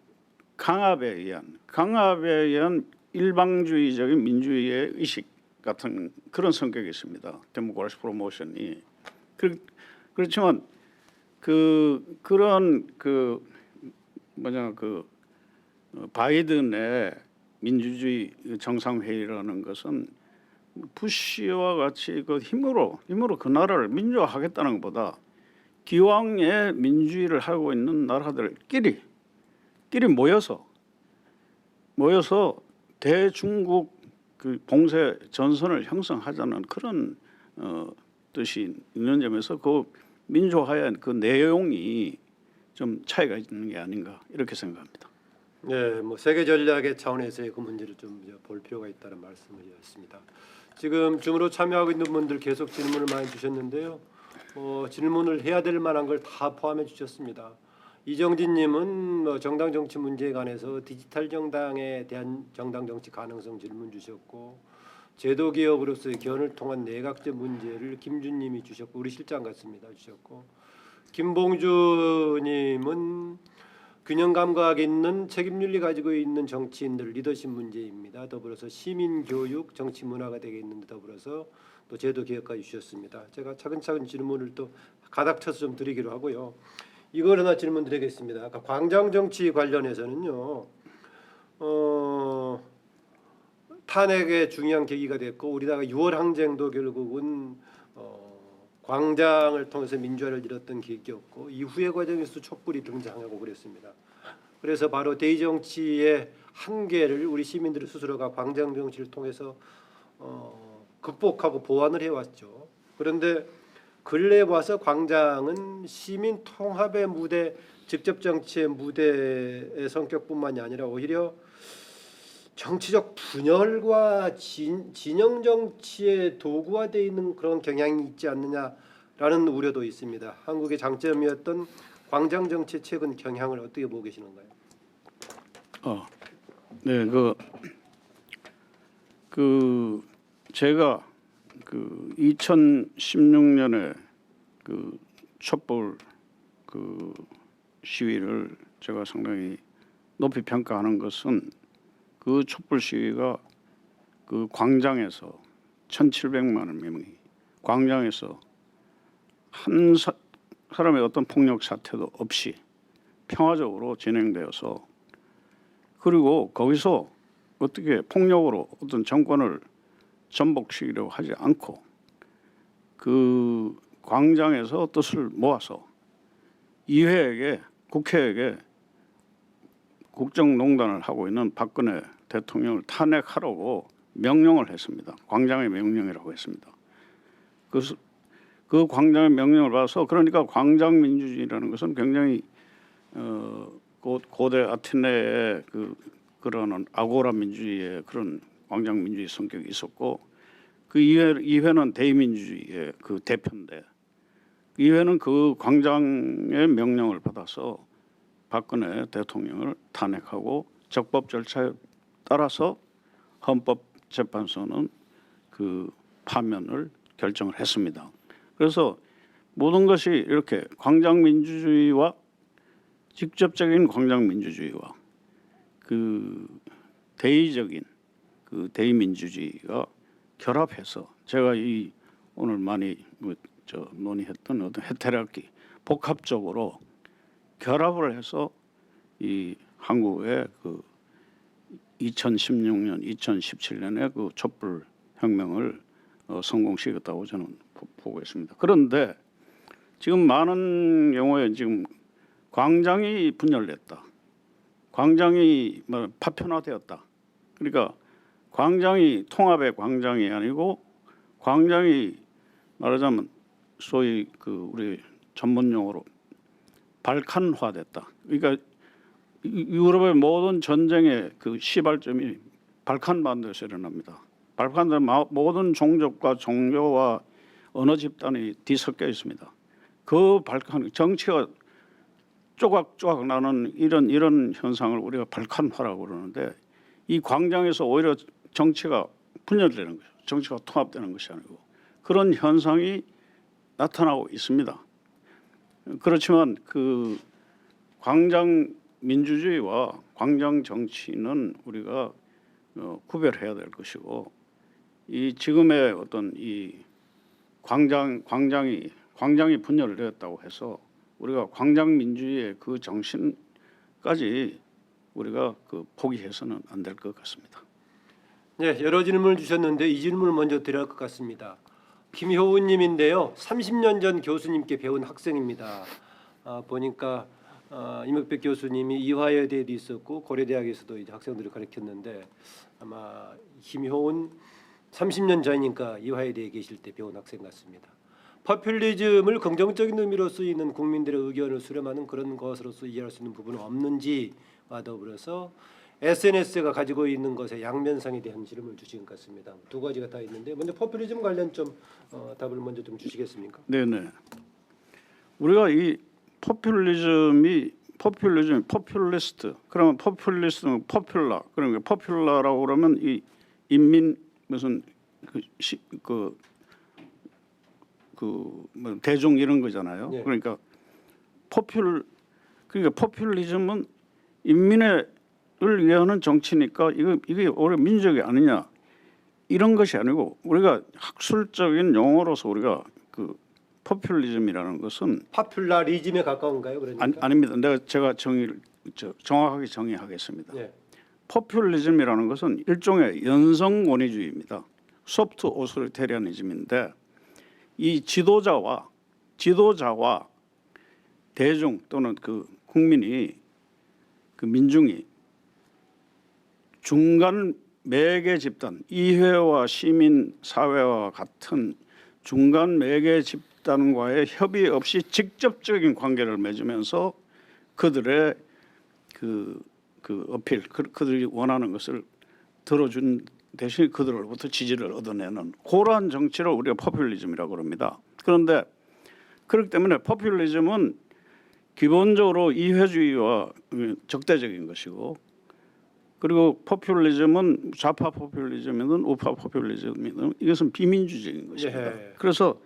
S2: 강압에 의한 일방주의적인 민주주의의 의식 같은 그런 성격이 있습니다. 데모크라시 프로모션이. 그렇지만 그런 바이든의 민주주의 정상회의라는 것은 부시와 같이 그 힘으로 그 나라를 민주화하겠다는 것보다 기왕의 민주주의를 하고 있는 나라들끼리 모여서 대중국 그 봉쇄 전선을 형성하자는 그런 뜻이 있는 점에서 그 민주화의 그 내용이 좀 차이가 있는 게 아닌가 이렇게 생각합니다.
S1: 네, 뭐 세계 전략의 차원에서의 그 문제를 좀 볼 필요가 있다는 말씀이었습니다. 지금 줌으로 참여하고 있는 분들 계속 질문을 많이 주셨는데요. 질문을 해야 될 만한 걸 다 포함해 주셨습니다. 이정진님은 정당 정치 문제에 관해서 디지털 정당에 대한 정당 정치 가능성 질문 주셨고, 제도 개혁으로서의 견을 통한 내각제 문제를 김준님이 주셨고, 우리 실장 같습니다 주셨고, 김봉주님은 균형 감각 있는 책임윤리 가지고 있는 정치인들 리더십 문제입니다. 더불어서 시민 교육, 정치 문화가 되겠는데 더불어서 또 제도 개혁까지 주셨습니다. 제가 차근차근 질문을 또 가닥 쳐서 좀 드리기로 하고요. 이걸 하나 질문 드리겠습니다. 아까 광장 정치 관련해서는요. 탄핵의 중요한 계기가 됐고 우리나라가 6월 항쟁도 결국은 광장을 통해서 민주화를 이뤘던 계기였고 이후의 과정에서 촛불이 등장하고 그랬습니다. 그래서 바로 대의 정치의 한계를 우리 시민들이 스스로가 광장 정치를 통해서 극복하고 보완을 해왔죠. 그런데 근래 와서 광장은 시민 통합의 무대, 직접 정치의 무대의 성격뿐만이 아니라 오히려 정치적 분열과 진영 정치의 도구화되어 있는 그런 경향이 있지 않느냐라는 우려도 있습니다. 한국의 장점이었던 광장 정치의 최근 경향을 어떻게 보고 계시는가요?
S2: 네, 제가 2016년에 촛불 시위를 제가 상당히 높이 평가하는 것은 그 촛불 시위가 그 광장에서 1,700만 명이 광장에서 한 사람의 어떤 폭력 사태도 없이 평화적으로 진행되어서 그리고 거기서 어떻게 폭력으로 어떤 정권을 전복시키려고 하지 않고 그 광장에서 뜻을 모아서 국회에게 국정농단을 하고 있는 박근혜 대통령을 탄핵하라고 명령을 했습니다. 광장의 명령이라고 했습니다. 그래서 그 광장의 명령을 받아서 그러니까 광장 민주주의라는 것은 굉장히 고대 아테네의 그런 아고라 민주주의의 그런 광장 민주주의 성격이 있었고 그 이회는 대의민주주의의 그 대표인데 이회는 그 광장의 명령을 받아서 박근혜 대통령을 탄핵하고 적법 절차에 따라서 헌법재판소는 그 파면을 결정을 했습니다. 그래서 모든 것이 이렇게 광장 민주주의와 직접적인 광장 민주주의와 그 대의적인 그 대의민주주의가 결합해서 제가 오늘 많이 논의했던 어떤 해태라기 복합적으로 결합을 해서 이 한국의 그 2016년, 2017년에 그 촛불 혁명을 성공시켰다고 저는 보고 있습니다. 그런데 지금 많은 경우에 지금 광장이 분열됐다. 광장이 파편화되었다. 그러니까 광장이 통합의 광장이 아니고 광장이 말하자면 소위 우리 전문 용어로 발칸화됐다. 그러니까 유럽의 모든 전쟁의 그 시발점이 발칸반도에서 일어납니다. 발칸은 모든 종족과 종교와 언어 집단이 뒤섞여 있습니다. 그 발칸 정치가 조각조각 나는 이런 현상을 우리가 발칸화라고 그러는데 이 광장에서 오히려 정치가 분열되는 거죠. 정치가 통합되는 것이 아니고 그런 현상이 나타나고 있습니다. 그렇지만 그 광장 민주주의와 광장 정치는 우리가 구별해야 될 것이고 이 지금의 어떤 이 광장이 분열을 되었다고 해서 우리가 광장 민주주의의 그 정신까지 우리가 그 포기해서는 안 될 것 같습니다.
S1: 네, 여러 질문을 주셨는데 이 질문을 먼저 드릴 것 같습니다. 김효은님인데요, 30년 전 교수님께 배운 학생입니다. 보니까 임혁백 교수님이 이화여대에도 있었고 고려대학에서도 이제 학생들을 가르쳤는데 아마 김효은 30년 전이니까 이화여대에 계실 때 배운 학생 같습니다. 포퓰리즘을 긍정적인 의미로 쓰이는 국민들의 의견을 수렴하는 그런 것으로서 이해할 수 있는 부분은 없는지와 더불어서 SNS가 가지고 있는 것의 양면성에 대한 질문을 주신 것 같습니다. 두 가지가 다 있는데 먼저 포퓰리즘 관련 좀 답을 먼저 좀 주시겠습니까?
S2: 네네. 우리가 이 포퓰리스트 그러면 포퓰리스트는 포퓰라 그러니까 포퓰라라고 그러면 이 인민 무슨 뭐 대중 이런 거잖아요.
S1: 예.
S2: 그러니까 포퓰리즘은 인민을 위하는 정치니까 이게 오히려 민족이 아니냐 이런 것이 아니고 우리가 학술적인 용어로서 우리가 그 포퓰리즘이라는 것은
S1: 파퓰라리즘에 가까운가요? 그러니까
S2: 아닙니다. 제가 정확하게 정의하겠습니다.
S1: 예.
S2: 포퓰리즘이라는 것은 일종의 연성 권위주의입니다. 소프트 오소리테리아니즘인데 이 지도자와 대중 또는 그 국민이 그 민중이 중간 매개 집단 의회와 시민 사회와 같은 중간 매개 집단과의 협의 없이 직접적인 관계를 맺으면서 그들의 그 어필 그들이 원하는 것을 들어준 대신 그들로부터 지지를 얻어내는 그러한 정치를 우리가 포퓰리즘이라고 합니다. 그런데 그렇기 때문에 포퓰리즘은 기본적으로 이회주의와 적대적인 것이고 그리고 포퓰리즘은 좌파 포퓰리즘이든 우파 포퓰리즘이든 이것은 비민주적인 것입니다.
S1: 예.
S2: 그래서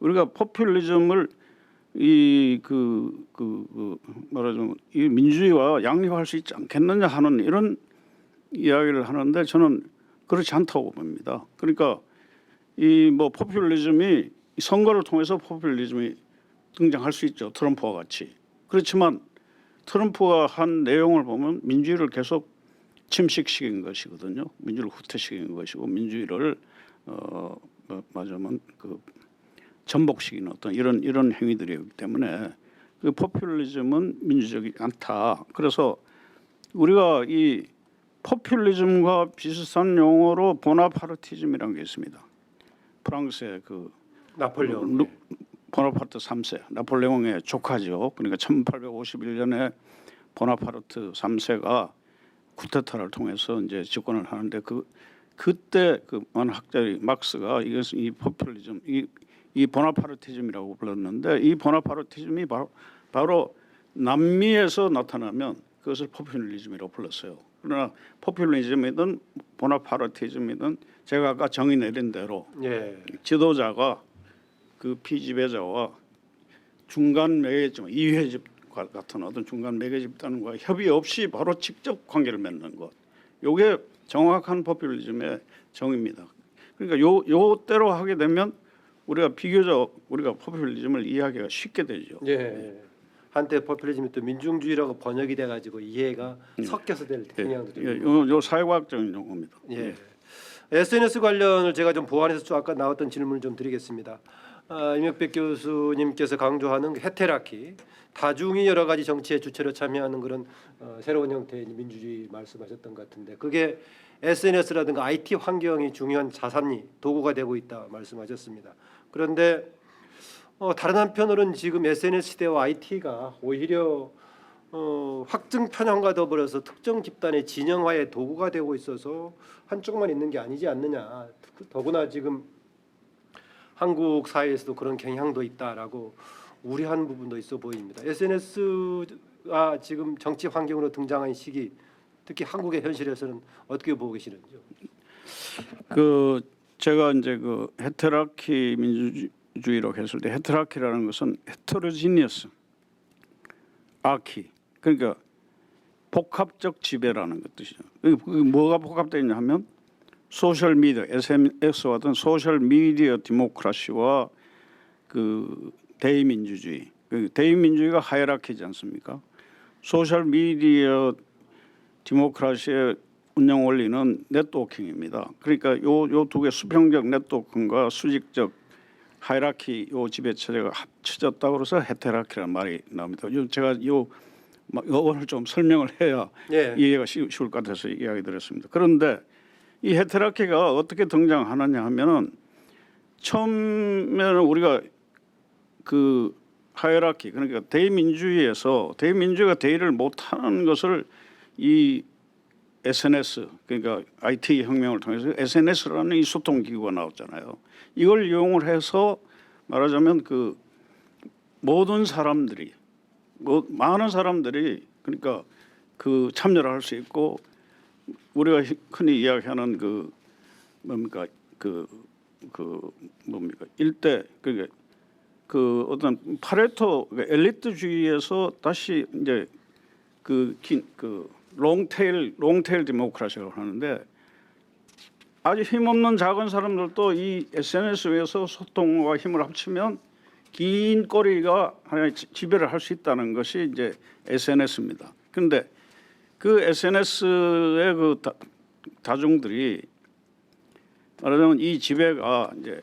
S2: 우리가 포퓰리즘을 말하자면 이 민주주의와 양립할 수 있지 않겠느냐 하는 이런 이야기를 하는데 저는 그렇지 않다고 봅니다. 그러니까 이 뭐 포퓰리즘이 선거를 통해서 포퓰리즘이 등장할 수 있죠. 트럼프와 같이. 그렇지만 트럼프가 한 내용을 보면 민주주의를 계속 침식시킨 것이거든요. 민주를 후퇴시킨 것이고 민주주의를 말하자면 그 전복시키는 어떤 이런 행위들이기 때문에 그 포퓰리즘은 민주적이지 않다. 그래서 우리가 이 포퓰리즘과 비슷한 용어로 보나파르티즘이라는 게 있습니다. 프랑스의 그
S1: 나폴레옹.
S2: 보나파르트 3세 나폴레옹의 조카죠. 그러니까 1851년에 보나파르트 3세가 쿠데타를 통해서 이제 집권을 하는데 그때 그 학자의 막스가 이것은 이 포퓰리즘 이 보나파르티즘이라고 불렀는데 이 보나파르티즘이 바로 남미에서 나타나면 그것을 포퓰리즘이라고 불렀어요. 그러나 포퓰리즘이든 보나파르티즘이든 제가 아까 정의 내린 대로
S1: 예.
S2: 지도자가 그 피지배자와 중간 매개집 이회집 같은 어떤 중간 매개 집단과 협의 없이 바로 직접 관계를 맺는 것. 이게 정확한 포퓰리즘의 정의입니다. 그러니까 요때로 하게 되면 우리가 비교적 우리가 포퓰리즘을 이해하기가 쉽게 되죠.
S1: 예. 한때 포퓰리즘이 또 민중주의라고 번역이 돼가지고 이해가 섞여서 될 경향도 좀 있는
S2: 요 사회과학적인 용어입니다.
S1: 예. SNS 관련을 제가 좀 보완해서 좀 아까 나왔던 질문을 좀 드리겠습니다. 임혁백 교수님께서 강조하는 그 헤테라키, 다중이 여러 가지 정치의 주체로 참여하는 그런 새로운 형태의 민주주의 말씀하셨던 것 같은데 그게 SNS라든가 IT 환경이 중요한 자산이 도구가 되고 있다 말씀하셨습니다. 그런데 다른 한편으로는 지금 SNS 시대와 IT가 오히려 확증 편향과 더불어서 특정 집단의 진영화의 도구가 되고 있어서 한쪽만 있는 게 아니지 않느냐. 더구나 지금 한국 사회에서도 그런 경향도 있다라고 우려하는 부분도 있어 보입니다. SNS가 지금 정치 환경으로 등장한 시기, 특히 한국의 현실에서는 어떻게 보고 계시는지요?
S2: 그 제가 이제 그 헤테라키 민주주의라고 했을 때 헤테라키라는 것은 헤테로지니어스 아키 그러니까 복합적 지배라는 것 뜻이죠. 그게 뭐가 복합되어 있냐 하면 소셜 미디어 SNS와 같은 소셜 미디어 디모크라시와 그 대의민주주의, 그 대의민주주의가 하이라키지 않습니까? 소셜 미디어 디모크라시의 운영 원리는 네트워킹입니다. 그러니까 요 두 개 수평적 네트워킹과 수직적 하이라키 요 지배 체제가 합쳐졌다고 그래서 헤테라키라는 말이 나옵니다. 제가 오늘 좀 설명을 해야
S1: 예.
S2: 이해가 쉬울 것 같아서 이야기 드렸습니다. 그런데 이 헤테라키가 어떻게 등장하느냐 하면은 처음에는 우리가 그 하이라키 그러니까 대의민주주의가 대의를 못하는 것을 이 SNS 그러니까 IT 혁명을 통해서 SNS라는 이 소통 기구가 나왔잖아요. 이걸 이용을 해서 말하자면 그 모든 사람들이 많은 사람들이 그러니까 그 참여를 할 수 있고 우리가 흔히 이야기하는 그 뭡니까 뭡니까 일대 그게 그 어떤 파레토 엘리트주의에서 다시 이제 그 롱테일 디모크라시라고 하는데 아주 힘없는 작은 사람들도 이 SNS에서 소통과 힘을 합치면 긴 꼬리가 하나의 지배를 할 수 있다는 것이 이제 SNS입니다. 그런데 그 SNS의 그 다중들이 말하자면 이 지배가 이제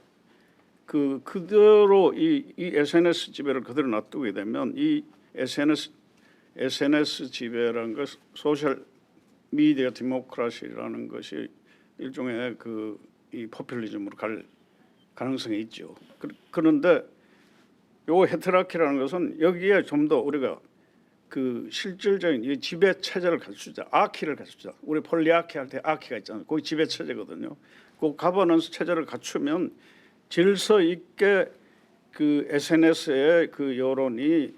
S2: 그대로 이 SNS 지배를 그대로 놔두게 되면 이 SNS 지배라는 것 소셜 미디어 디모크라시라는 것이 일종의 이 포퓰리즘으로 갈 가능성이 있죠. 그런데 요 헤테라키라는 것은 여기에 좀 더 우리가 그 실질적인 이 지배 체제를 갖추자, 아키를 갖추자. 우리 폴리아키 할 때 아키가 있잖아요. 거기 지배 체제거든요. 그 가버넌스 체제를 갖추면 질서 있게 그 SNS의 그 여론이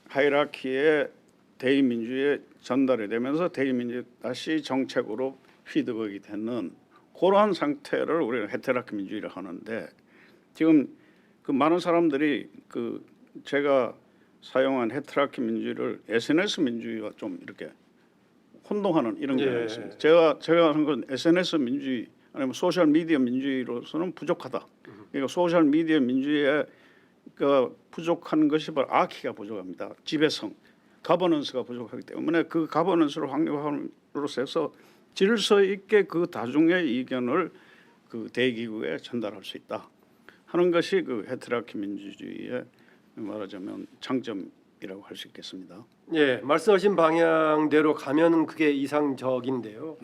S2: 하이라키의 대의민주에 전달이 되면서 대의민주 다시 정책으로 피드백이 되는 그러한 상태를 우리가 헤테라키 민주주의를 하는데 지금 그 많은 사람들이 그 제가 사용한 헤테라키 민주주의를 SNS 민주주의와 좀 이렇게 혼동하는 이런 경향이 있습니다. 제가 하는 건 SNS 민주주의 아니면 소셜 미디어 민주주의로서는 부족하다. 그러니까 소셜 미디어 민주주의에 부족한 것이 바로 아키가 부족합니다. 지배성, 가버넌스가 부족하기 때문에 그 가버넌스를 확립함으로써 해서 질서 있게 그 다중의 의견을 그 대기구에 전달할 수 있다 하는 것이 그 헤테라키 민주주의의 말하자면 장점이라고 할 수 있겠습니다.
S1: 예, 말씀하신 방향대로 가면은 그게 이상적인데요.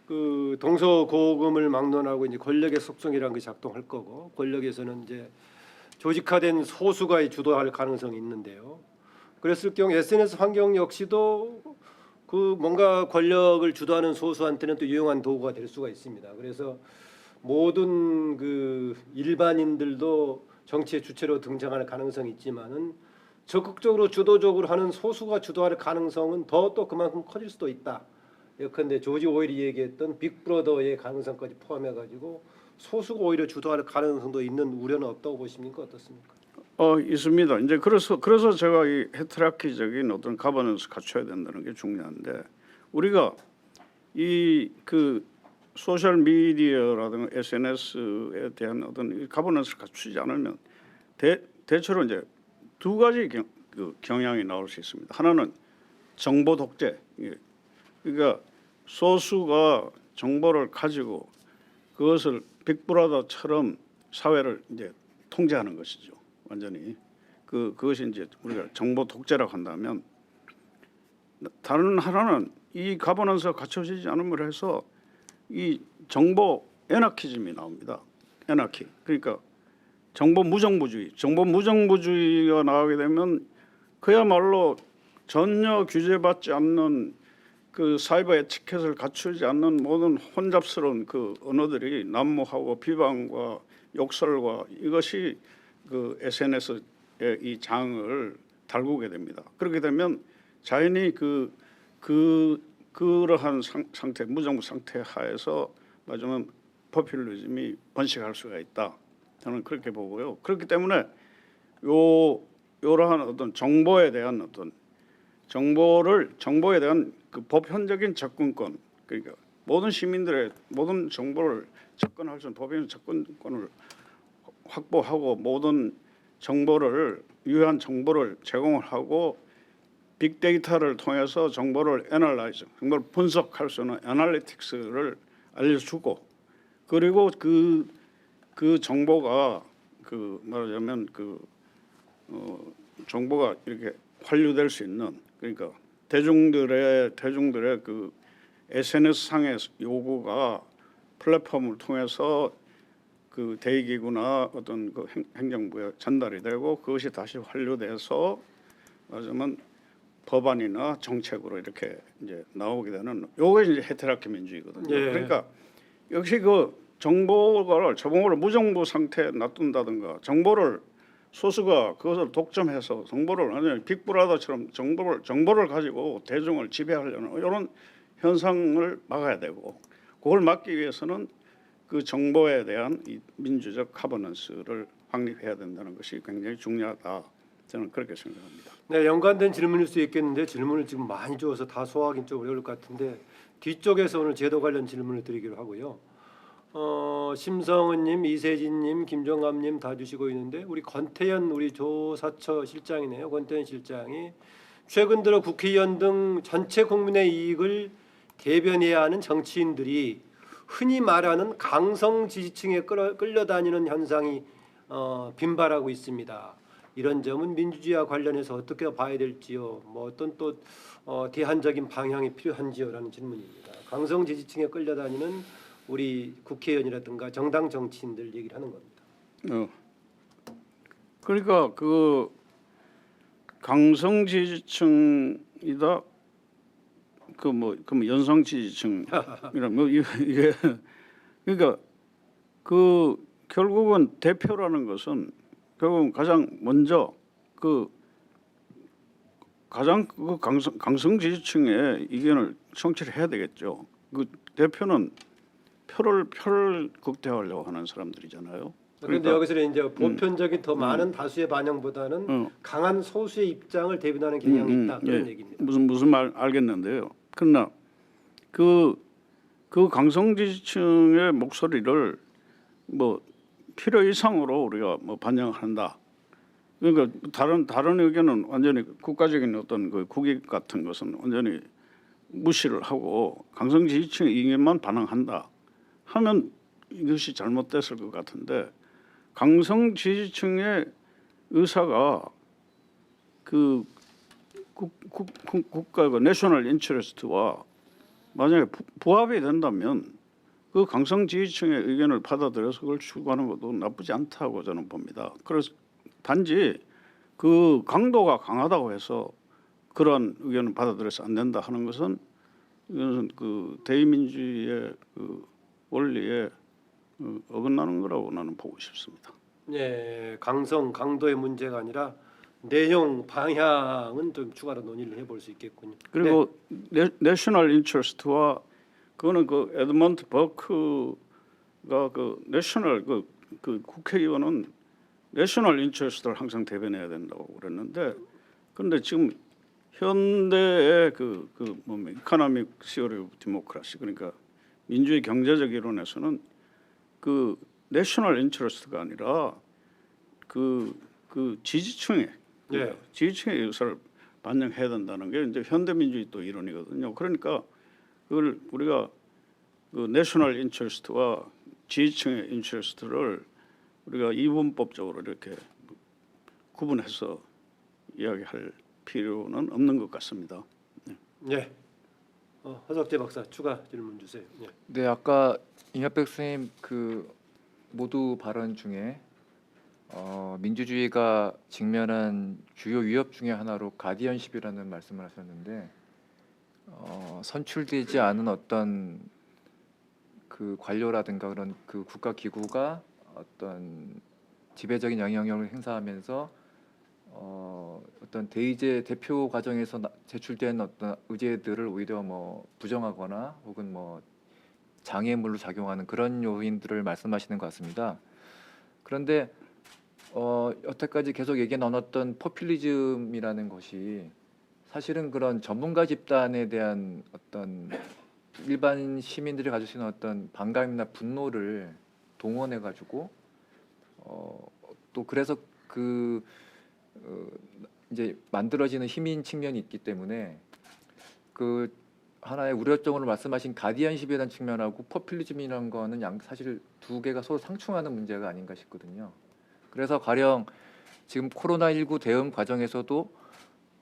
S1: 그 동서고금을 막론하고 이제 권력의 속성이라는 게 작동할 거고 권력에서는 이제 조직화된 소수가 주도할 가능성이 있는데요. 그랬을 경우 SNS 환경 역시도 그 뭔가 권력을 주도하는 소수한테는 또 유용한 도구가 될 수가 있습니다. 그래서 모든 그 일반인들도 정치의 주체로 등장할 가능성이 있지만은 적극적으로 주도적으로 하는 소수가 주도할 가능성은 더 또 그만큼 커질 수도 있다. 예컨대 조지 오웰이 얘기했던 빅브러더의 가능성까지 포함해가지고 소수가 오히려 주도할 가능성도 있는 우려는 없다고 보십니까? 어떻습니까?
S2: 있습니다. 이제 그래서 제가 이 헤테라키적인 어떤 가버넌스 갖춰야 된다는 게 중요한데 우리가 이 그 소셜 미디어라든가 SNS에 대한 어떤 가버넌스를 갖추지 않으면 대체로 이제 두 가지 경향이 나올 수 있습니다. 하나는 정보 독재. 그러니까 소수가 정보를 가지고 그것을 빅브라더처럼 사회를 이제 통제하는 것이죠. 완전히 그것이 이제 우리가 정보 독재라고 한다면 다른 하나는 이 가버넌스가 갖춰지지 않음으로 해서 이 정보 애나키즘이 나옵니다. 애나키. 그러니까 정보 무정부주의가 나오게 되면 그야말로 전혀 규제받지 않는 그 사이버 에티켓을 갖추지 않는 모든 혼잡스러운 그 언어들이 난무하고 비방과 욕설과 이것이 그 SNS의 이 장을 달구게 됩니다. 그렇게 되면 자연히 그러한 상태, 무정부 상태 하에서 말하자면 포퓰리즘이 번식할 수가 있다. 저는 그렇게 보고요. 그렇기 때문에 이러한 어떤 정보에 대한 그 보편적인 접근권, 그러니까 모든 시민들의 모든 정보를 접근할 수 있는 법인 접근권을 확보하고 모든 정보를 유효한 정보를 제공을 하고 빅데이터를 통해서 정보를 애널라이즈, 정보를 분석할 수 있는 애널리틱스를 알려주고 그리고 그 정보가 말하자면 정보가 이렇게 환류될 수 있는 그러니까 대중들의 그 SNS 상의 요구가 플랫폼을 통해서 그 대의기구나 어떤 그 행정부에 전달이 되고 그것이 다시 환류돼서 말하자면 법안이나 정책으로 이렇게 이제 나오게 되는 요게 이제 헤테라키 민주주의거든요.
S1: 예.
S2: 그러니까 역시 그 정보를 무정보 상태에 놔둔다든가 정보를 소수가 그것을 독점해서 정보를 완전히 빅브라더처럼 정보를 가지고 대중을 지배하려는 이런 현상을 막아야 되고 그걸 막기 위해서는 그 정보에 대한 이 민주적 가버넌스를 확립해야 된다는 것이 굉장히 중요하다. 저는 그렇게 생각합니다.
S1: 네, 연관된 질문일 수 있겠는데 질문을 지금 많이 줘서 다 소화하기 좀 어려울 것 같은데 뒤쪽에서 오늘 제도 관련 질문을 드리기로 하고요. 심성은님, 이세진님, 김정감님 다 주시고 있는데 우리 권태현 우리 조사처 실장이네요. 권태현 실장이 최근 들어 국회의원 등 전체 국민의 이익을 대변해야 하는 정치인들이 흔히 말하는 강성 지지층에 끌려다니는 현상이 빈발하고 있습니다. 이런 점은 민주주의와 관련해서 어떻게 봐야 될지요? 뭐 어떤 또 대안적인 방향이 필요한지요라는 질문입니다. 강성 지지층에 끌려다니는 우리 국회의원이라든가 정당 정치인들 얘기를 하는 겁니다.
S2: 그러니까 그 강성 지지층이다. 그 연성 지지층이란 뭐 이게 그러니까 그 결국은 대표라는 것은 결국은 가장 먼저 가장 강성 지지층의 의견을 청취를 해야 되겠죠. 그 대표는 표를 극대화하려고 하는 사람들이잖아요.
S1: 그런데 여기서는 이제 보편적인 더 많은 다수의 반영보다는 강한 소수의 입장을 대변하는 경향이 있다 그런 얘기입니다.
S2: 무슨 말 알겠는데요. 그러나 그 강성 지지층의 목소리를 뭐 필요 이상으로 우리가 뭐 반영한다. 그러니까 다른 의견은 완전히 국가적인 어떤 그 국익 같은 것은 완전히 무시를 하고 강성 지지층의 의견만 반영한다 하면 이것이 잘못됐을 것 같은데 강성 지지층의 의사가 그 국가 그 내셔널 인터레스트와 만약에 부합이 된다면 그 강성 지지층의 의견을 받아들여서 그걸 추구하는 것도 나쁘지 않다고 저는 봅니다. 그래서 단지 그 강도가 강하다고 해서 그러한 의견을 받아들여서 안 된다 하는 것은 이것은 그 대의민주주의의 그 원리에 어긋나는 거라고 나는 보고 싶습니다.
S1: 네, 강도의 문제가 아니라 내용 방향은 좀 추가로 논의를 해볼 수 있겠군요.
S2: 그리고 내셔널 인터레스트와 그거는 그 에드먼드 버크가 그 내셔널 그 국회의원은 내셔널 인터레스트를 항상 대변해야 된다고 그랬는데 그런데 지금 현대의 뭐 이코노믹 시어리 오브 디모크라시 그러니까 민주의 경제적 이론에서는 그 내셔널 인터레스트가 아니라 그 지지층의
S1: 네.
S2: 지지층의 의사를 반영해야 된다는 게 이제 현대민주주의 또 이론이거든요. 그러니까 그걸 우리가 그 내셔널 인터레스트와 지지층의 인터레스트를 우리가 이분법적으로 이렇게 구분해서 이야기할 필요는 없는 것 같습니다.
S1: 네. 허석재 박사 추가 질문 주세요. 네.
S3: 네, 아까 임혁백 선생님 그 모두 발언 중에 민주주의가 직면한 주요 위협 중에 하나로 가디언십이라는 말씀을 하셨는데 선출되지 않은 어떤 그 관료라든가 그런 그 국가 기구가 어떤 지배적인 영향력을 행사하면서 어떤 대의제 대표 과정에서 제출된 어떤 의제들을 오히려 뭐 부정하거나 혹은 뭐 장애물로 작용하는 그런 요인들을 말씀하시는 것 같습니다. 그런데 여태까지 계속 얘기 나눴던 포퓰리즘이라는 것이 사실은 그런 전문가 집단에 대한 어떤 일반 시민들이 가질 수 있는 어떤 반감이나 분노를 동원해 가지고 또 그래서 이제 만들어지는 힘인 측면이 있기 때문에 그 하나의 우려점으로 말씀하신 가디언십이라는 측면하고 포퓰리즘이라는 거는 사실 두 개가 서로 상충하는 문제가 아닌가 싶거든요. 그래서 가령 지금 코로나19 대응 과정에서도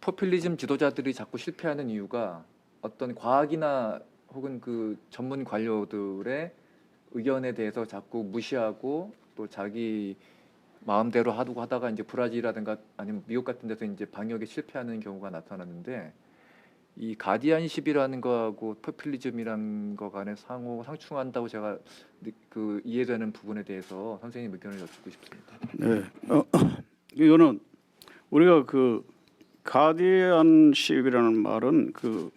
S3: 포퓰리즘 지도자들이 자꾸 실패하는 이유가 어떤 과학이나 혹은 그 전문 관료들의 의견에 대해서 자꾸 무시하고 또 자기 마음대로 하다가 이제 브라질이라든가 아니면 미국 같은 데서 이제 방역에 실패하는 경우가 나타났는데 이 가디언십이라는 거하고 포퓰리즘이라는 거 간에 상충한다고 제가 그 이해되는 부분에 대해서 선생님 의견을 여쭙고 싶습니다.
S2: 네, 이거는 우리가 그 가디언십이라는 말은 그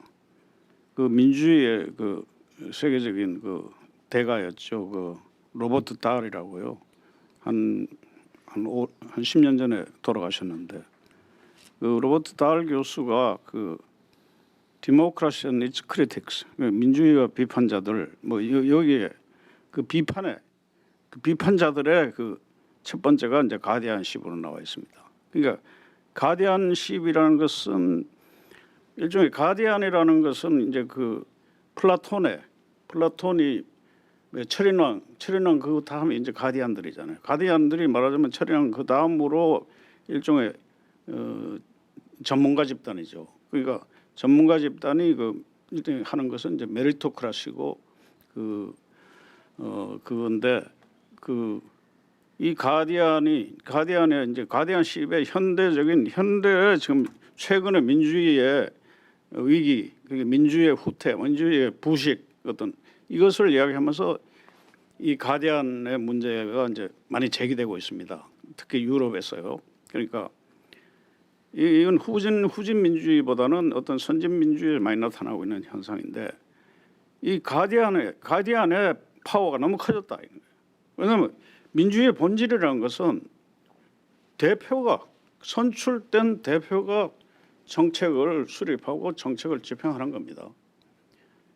S2: 민주주의의 그 세계적인 그 대가였죠. 그 로버트 달이라고요. 한 10년 전에 돌아가셨는데 그 로버트 달 교수가 그 Democracy and its Critics, 민주주의와 비판자들 뭐 여기에 그 비판자들의 그 첫 번째가 이제 가디언십으로 나와 있습니다. 그러니까 가디언십이라는 것은 일종의 가디언이라는 것은 이제 그 플라톤이 철인왕 그 다음에 이제 가디언들이잖아요. 가디언들이 말하자면 철인왕 그 다음으로 일종의 전문가 집단이죠. 그러니까 전문가 집단이 그 일단 하는 것은 이제 메리토크라시고 그건데 이 가디언의 이제 가디언십의 현대의 지금 최근의 민주주의의 위기, 그게 민주주의의 후퇴, 민주주의의 부식 어떤 이것을 이야기하면서 이 가디언의 문제가 이제 많이 제기되고 있습니다. 특히 유럽에서요. 그러니까 이건 후진 민주주의보다는 어떤 선진 민주주의에 많이 나타나고 있는 현상인데 이 가디언의 파워가 너무 커졌다. 왜냐하면 민주주의의 본질이라는 것은 선출된 대표가 정책을 수립하고 정책을 집행하는 겁니다.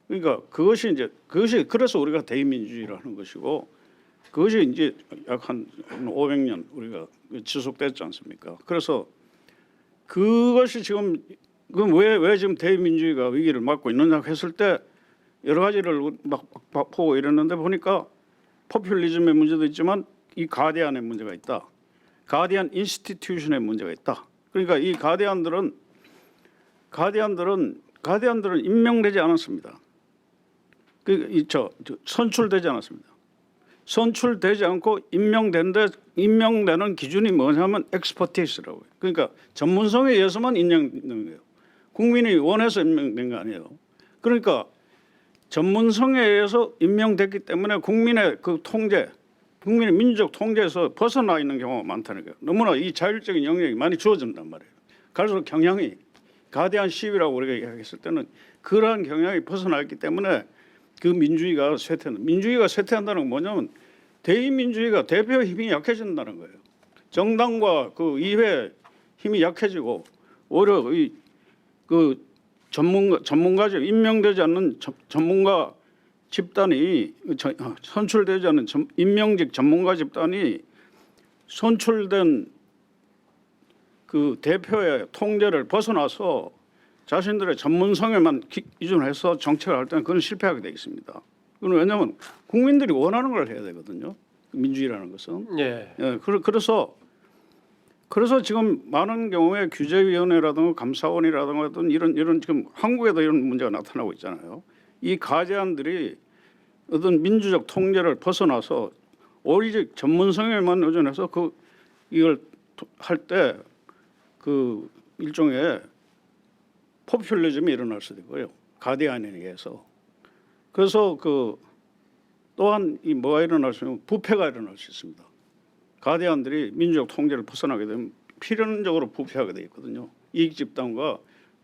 S2: 그러니까 그것이 그래서 우리가 대의민주주의를 하는 것이고 그것이 이제 약 한 500년 우리가 지속됐지 않습니까? 그래서 그것이 지금 왜 지금 대의민주주의가 위기를 맞고 있느냐 했을 때 여러 가지를 막 보고 이랬는데 보니까 포퓰리즘의 문제도 있지만 이 가디언의 문제가 있다. 가디언 인스티튜션의 문제가 있다. 그러니까 이 가디언들은 임명되지 않았습니다. 선출되지 않았습니다. 선출되지 않고 임명되는 기준이 뭐냐면 엑스퍼티스라고 해요. 그러니까 전문성에 의해서만 임명되는 거예요. 국민이 원해서 임명된 거 아니에요. 그러니까 전문성에 의해서 임명됐기 때문에 국민의 그 통제, 국민의 민주적 통제에서 벗어나 있는 경우가 많다는 거예요. 너무나 이 자율적인 영역이 많이 주어진단 말이에요. 갈수록 경향이 가디언십이라고 우리가 얘기했을 때는 그러한 경향이 벗어나 있기 때문에 그 민주주의가 쇠퇴한다는 건 뭐냐면 대의민주주의가 대표 힘이 약해진다는 거예요. 정당과 그 의회 힘이 약해지고 오히려 그 전문가죠. 임명되지 않는 전문가 집단이 선출되지 않은 임명직 전문가 집단이 선출된 그 대표의 통제를 벗어나서 자신들의 전문성에만 의존해서 정책을 할 때는 그건 실패하게 돼 있습니다. 그건 왜냐하면 국민들이 원하는 걸 해야 되거든요. 민주주의라는 것은.
S1: 예.
S2: 그래서 지금 많은 경우에 규제위원회라든가 감사원이라든가 어떤 이런 지금 한국에도 이런 문제가 나타나고 있잖아요. 이 가디언들이 어떤 민주적 통제를 벗어나서 오로지 전문성에만 의존해서 이걸 할 때 그 일종의 포퓰리즘이 일어날 수도 있고요. 가디언에 의해서. 그래서 또한 이 뭐가 일어날 수 있냐면 부패가 일어날 수 있습니다. 가디언들이 민주적 통제를 벗어나게 되면 필연적으로 부패하게 돼 있거든요. 이익 집단과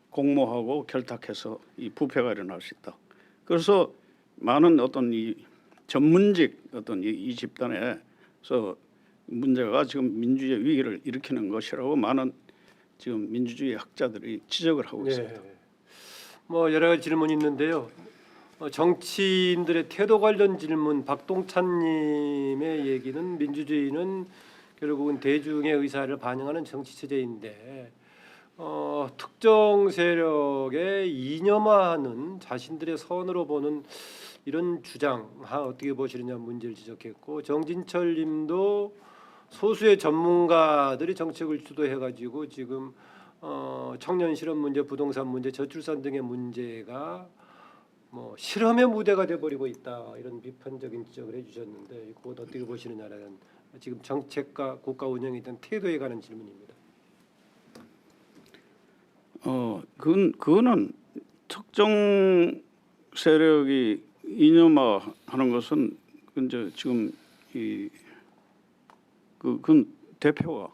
S2: 공모하고 결탁해서 이 부패가 일어날 수 있다. 그래서 많은 어떤 이 전문직 어떤 이 집단에서 문제가 지금 민주주의 위기를 일으키는 것이라고 많은 지금 민주주의 학자들이 지적을 하고 있습니다.
S1: 뭐 여러 가지 질문이 있는데요. 정치인들의 태도 관련 질문 박동찬님의 얘기는 민주주의는 결국은 대중의 의사를 반영하는 정치 체제인데 특정 세력의 이념화하는 자신들의 선으로 보는 이런 주장 어떻게 보시느냐 문제를 지적했고 정진철님도 소수의 전문가들이 정책을 주도해가지고 지금 청년 실업 문제, 부동산 문제, 저출산 등의 문제가 뭐 실험의 무대가 돼버리고 있다 이런 비판적인 지적을 해주셨는데 그것 어떻게 보시느냐라는 지금 정책과 국가 운영에 대한 태도에 관한 질문입니다.
S2: 그거는 특정 세력이 이념화하는 것은 이제 지금 그건 대표가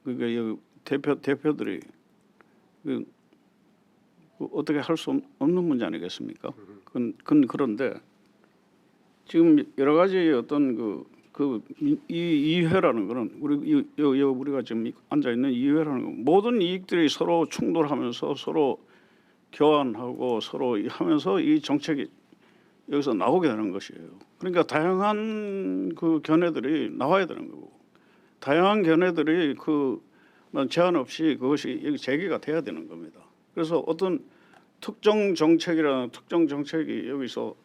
S2: 그러니까 대표들이 어떻게 할 수 없는 문제 아니겠습니까? 그건 그런데 지금 여러 가지 어떤 이 이회라는 거는 우리가 지금 앉아 있는 이회라는 건 모든 이익들이 서로 충돌하면서 서로 교환하고 서로 하면서 이 정책이 여기서 나오게 되는 것이에요. 그러니까 다양한 그 견해들이 나와야 되는 거고 다양한 견해들이 제한 없이 그것이 여기 제기가 돼야 되는 겁니다. 그래서 어떤 특정 정책이 여기서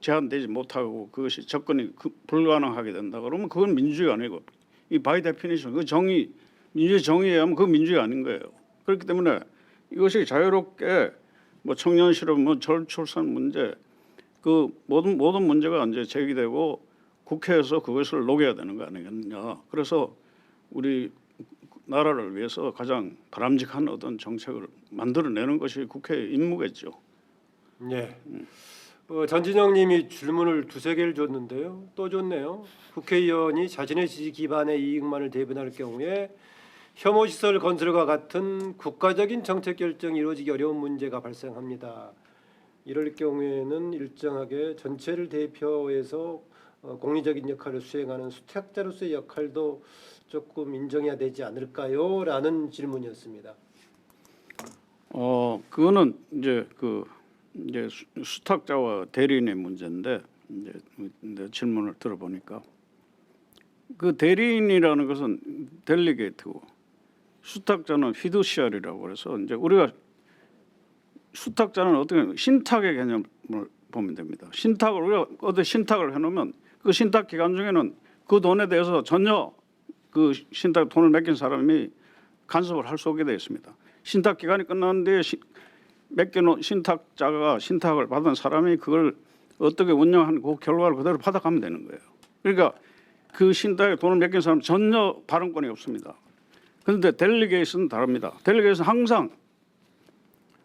S2: 제한되지 못하고 그것이 접근이 불가능하게 된다 그러면 그건 민주주의가 아니고 이 바이 데피니션 그 정의 민주주의 정의에 하면 그 민주주의가 아닌 거예요. 그렇기 때문에 이것이 자유롭게 뭐 청년 실업, 뭐 저출산 문제 그 모든 문제가 이제 제기되고 국회에서 그것을 녹여야 되는 거 아니겠느냐. 그래서 우리 나라를 위해서 가장 바람직한 어떤 정책을 만들어내는 것이 국회의 임무겠죠.
S1: 네. 전진영님이 질문을 두세 개를 줬는데요. 또 줬네요. 국회의원이 자신의 지지 기반의 이익만을 대변할 경우에 혐오시설 건설과 같은 국가적인 정책 결정이 이루어지기 어려운 문제가 발생합니다. 이럴 경우에는 일정하게 전체를 대표해서 공리적인 역할을 수행하는 수탁자로서의 역할도 조금 인정해야 되지 않을까요? 라는 질문이었습니다.
S2: 그거는 이제 이제 수탁자와 대리인의 문제인데 이제 질문을 들어보니까 그 대리인이라는 것은 델리게이트고 수탁자는 피두시알이라고 그래서 이제 우리가 수탁자는 어떻게 신탁의 개념을 보면 됩니다. 신탁을 우리가 어디 신탁을 해놓으면 그 신탁 기간 중에는 그 돈에 대해서 전혀 그 신탁 돈을 맡긴 사람이 간섭을 할 수 없게 되어 있습니다. 신탁 기간이 끝났는데 맡겨놓은 신탁자가 신탁을 받은 사람이 그걸 어떻게 운영하는 그 결과를 그대로 받아가면 되는 거예요. 그러니까 그 신탁에 돈을 맡긴 사람은 전혀 발언권이 없습니다. 그런데 델리게이트는 다릅니다. 델리게이트는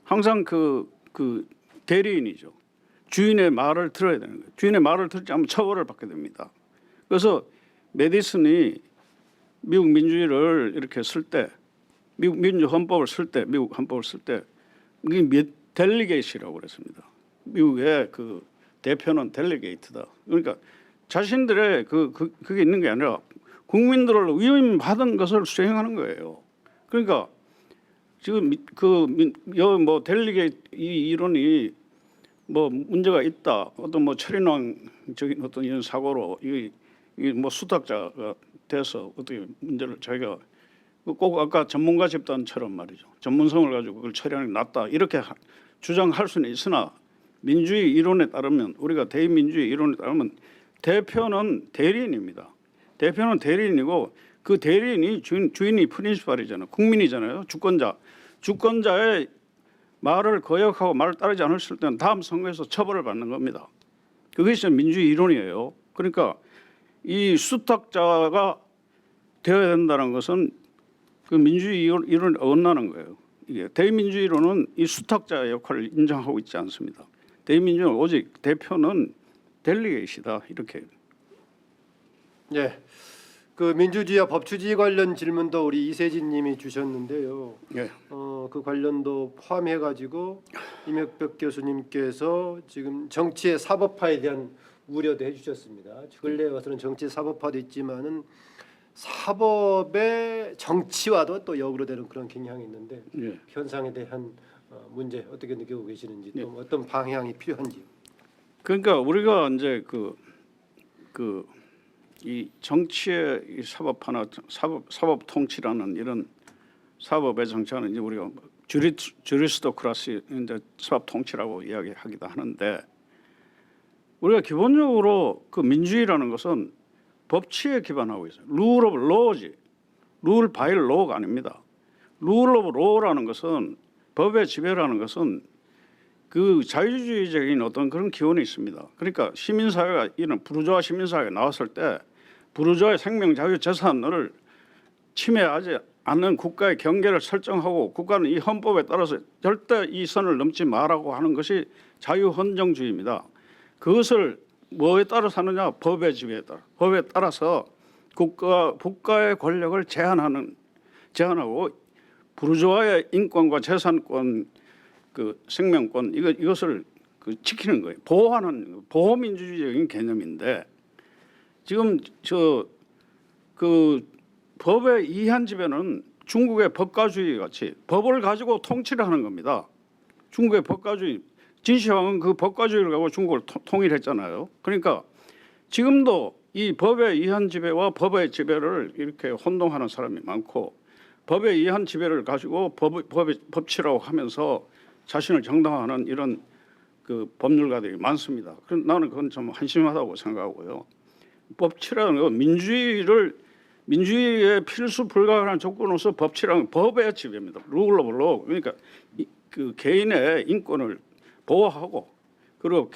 S2: 항상 그 대리인이죠. 주인의 말을 들어야 되는 거예요. 주인의 말을 듣지 않으면 처벌을 받게 됩니다. 그래서 메디슨이 미국 민주주의를 이렇게 쓸 때, 미국 헌법을 쓸 때 이게 델리게이트라고 그랬습니다. 미국의 그 대표는 델리게이트다. 그러니까 자신들의 그게 있는 게 아니라 국민들을 위임받은 것을 수행하는 거예요. 그러니까 지금 뭐 델리게이트 이 이론이 뭐 문제가 있다. 어떤 뭐 철인왕적인 어떤 이런 사고로 이게 뭐 수탁자가 돼서 어떻게 문제를 자기가 꼭 아까 전문가 집단처럼 말이죠. 전문성을 가지고 그걸 처리하는 게 낫다. 이렇게 주장할 수는 있으나 민주주의 이론에 따르면 우리가 대의민주주의 이론에 따르면 대표는 대리인입니다. 대표는 대리인이고 그 대리인이 주인이 프린시팔이잖아요. 국민이잖아요. 주권자의 말을 거역하고 말을 따르지 않았을 때는 다음 선거에서 처벌을 받는 겁니다. 그것이 민주주의 이론이에요. 그러니까 이 수탁자가 되어야 된다는 것은 그 민주주의 이론에 어긋나는 거예요. 이게 대민주주의 이론은 이 수탁자의 역할을 인정하고 있지 않습니다. 대민주주의는 오직 대표는 델리게이트다 이렇게.
S1: 네. 그 민주주의와 법치주의 관련 질문도 우리 이세진님이 주셨는데요.
S2: 예.
S1: 그 관련도 포함해가지고 임혁벽 교수님께서 지금 정치의 사법화에 대한 우려도 해주셨습니다. 근래에 와서는 정치 사법화도 있지만은 사법의 정치와도 또 역으로 되는 그런 경향이 있는데
S2: 예.
S1: 현상에 대한 문제 어떻게 느끼고 계시는지 또 어떤 방향이 필요한지.
S2: 그러니까 우리가 이제 이 정치의 이 사법화나 사법 통치라는 이런 사법의 정치는 이제 우리가 주리스토크라시 이제 사법 통치라고 이야기하기도 하는데 우리가 기본적으로 그 민주주의라는 것은 법치에 기반하고 있어요. 룰 오브 로지, 룰 바이 로가 아닙니다. 룰 오브 로라는 것은 법의 지배라는 것은 그 자유주의적인 어떤 그런 기원이 있습니다. 그러니까 시민사회가 이런 부르주아 시민사회가 나왔을 때 부르주아의 생명, 자유, 재산을 침해하지 않는 국가의 경계를 설정하고 국가는 이 헌법에 따라서 절대 이 선을 넘지 말라고 하는 것이 자유헌정주의입니다. 그것을 뭐에 따라서 하느냐? 법의 지배에 따라. 법에 따라서 국가의 권력을 제한하고 부르주아의 인권과 재산권, 그 생명권 이것을 지키는 거예요. 보호하는 보호민주주의적인 개념인데 지금 그 법의 이한 지배는 중국의 법가주의 같이 법을 가지고 통치를 하는 겁니다. 중국의 법가주의 진시황은 그 법가주의를 가지고 중국을 통일했잖아요. 그러니까 지금도 이 법의 이한 지배와 법의 지배를 이렇게 혼동하는 사람이 많고 법의 이한 지배를 가지고 법치라고 하면서 자신을 정당화하는 이런 그 법률가들이 많습니다. 그럼 나는 그건 좀 한심하다고 생각하고요. 법치라는 건 민주주의의 필수 불가능한 조건으로서 법치라는 법의 지배입니다. 룰 오브 로. 그러니까 그 개인의 인권을 보호하고 그리고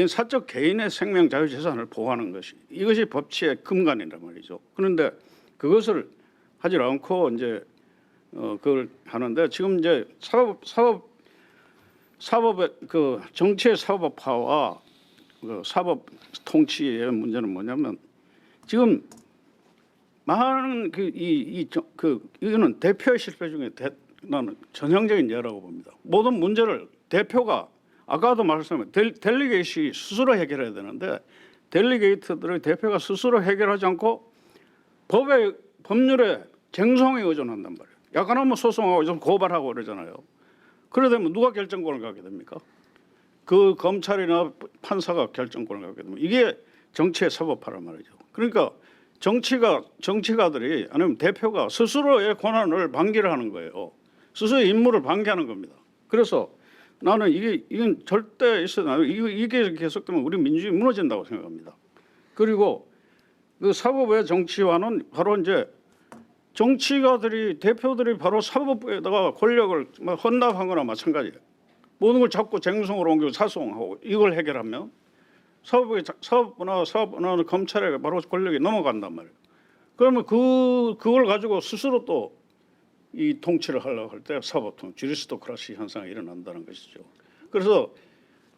S2: 사적 개인의 생명, 자유, 재산을 보호하는 것이 이것이 법치의 근간이란 말이죠. 그런데 그것을 하지 않고 이제 그걸 하는데 지금 이제 사법의 그 정치의 사법화와 그 사법 통치의 문제는 뭐냐면 지금 많은 이거는 대표의 실패 중에 나는 전형적인 예라고 봅니다. 모든 문제를 대표가 아까도 말씀한 델리게이트이 스스로 해결해야 되는데 델리게이트들의 대표가 스스로 해결하지 않고 법률에 쟁송에 의존한단 말이에요. 약간하면 소송하고 좀 고발하고 그러잖아요. 그러다 보면 누가 결정권을 갖게 됩니까? 그 검찰이나 판사가 결정권을 갖게 되면 이게 정치의 사법화란 말이죠. 그러니까 정치가들이 아니면 대표가 스스로의 권한을 방기를 하는 거예요. 스스로의 임무를 방기하는 겁니다. 그래서 나는 이건 절대 있어요. 이게 계속되면 우리 민주주의 무너진다고 생각합니다. 그리고 그 사법의 정치화는 바로 이제 대표들이 바로 사법부에다가 권력을 헌납한 거나 마찬가지예요. 모든 걸 자꾸 쟁송으로 옮기고 사송하고 이걸 해결하면 사법부나 검찰에 바로 권력이 넘어간단 말이에요. 그러면 그걸 가지고 스스로 또 이 통치를 하려고 할 때 사법통 주리스토크라시 현상이 일어난다는 것이죠. 그래서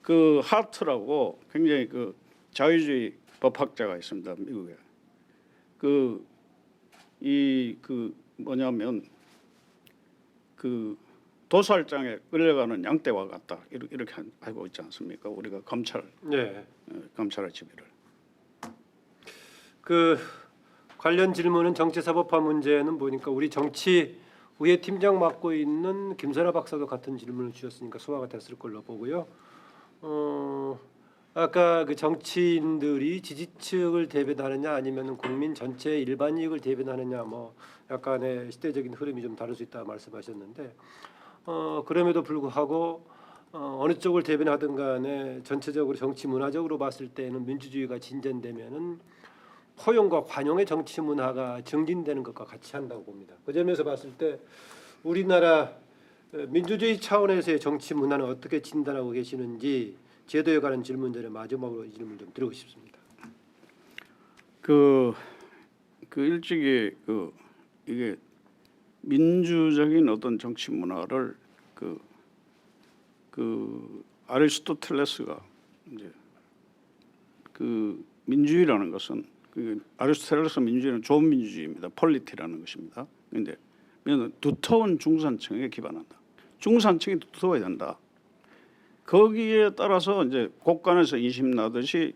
S2: 그 하트라고 굉장히 그 자유주의 법학자가 있습니다. 미국에. 뭐냐면 그 도살장에 끌려가는 양떼와 같다 이렇게 알고 있지 않습니까? 우리가 검찰의 지배를.
S1: 그 관련 질문은 정치사법화 문제는 보니까 우리 정치부의 팀장 맡고 있는 김선아 박사도 같은 질문을 주셨으니까 소화가 됐을 걸로 보고요. 아까 그 정치인들이 지지층을 대변하느냐 아니면 국민 전체 일반 이익을 대변하느냐 뭐 약간의 시대적인 흐름이 좀 다를 수 있다 말씀하셨는데 그럼에도 불구하고 어느 쪽을 대변하든 간에 전체적으로 정치 문화적으로 봤을 때는 민주주의가 진전되면은 포용과 관용의 정치 문화가 정진되는 것과 같이 한다고 봅니다. 그 점에서 봤을 때 우리나라 민주주의 차원에서의 정치 문화는 어떻게 진단하고 계시는지 제도에 관한 질문 전에 마지막으로 이 질문 좀 드리고 싶습니다.
S2: 그 일찍이 이게 민주적인 어떤 정치 문화를 그 아리스토텔레스가 이제 그 민주주의라는 것은 아리스토텔레스 민주주의는 좋은 민주주의입니다. 폴리티라는 것입니다. 그런데 두터운 중산층에 기반한다. 중산층이 두터워야 된다. 거기에 따라서 이제 곳간에서 인심 나듯이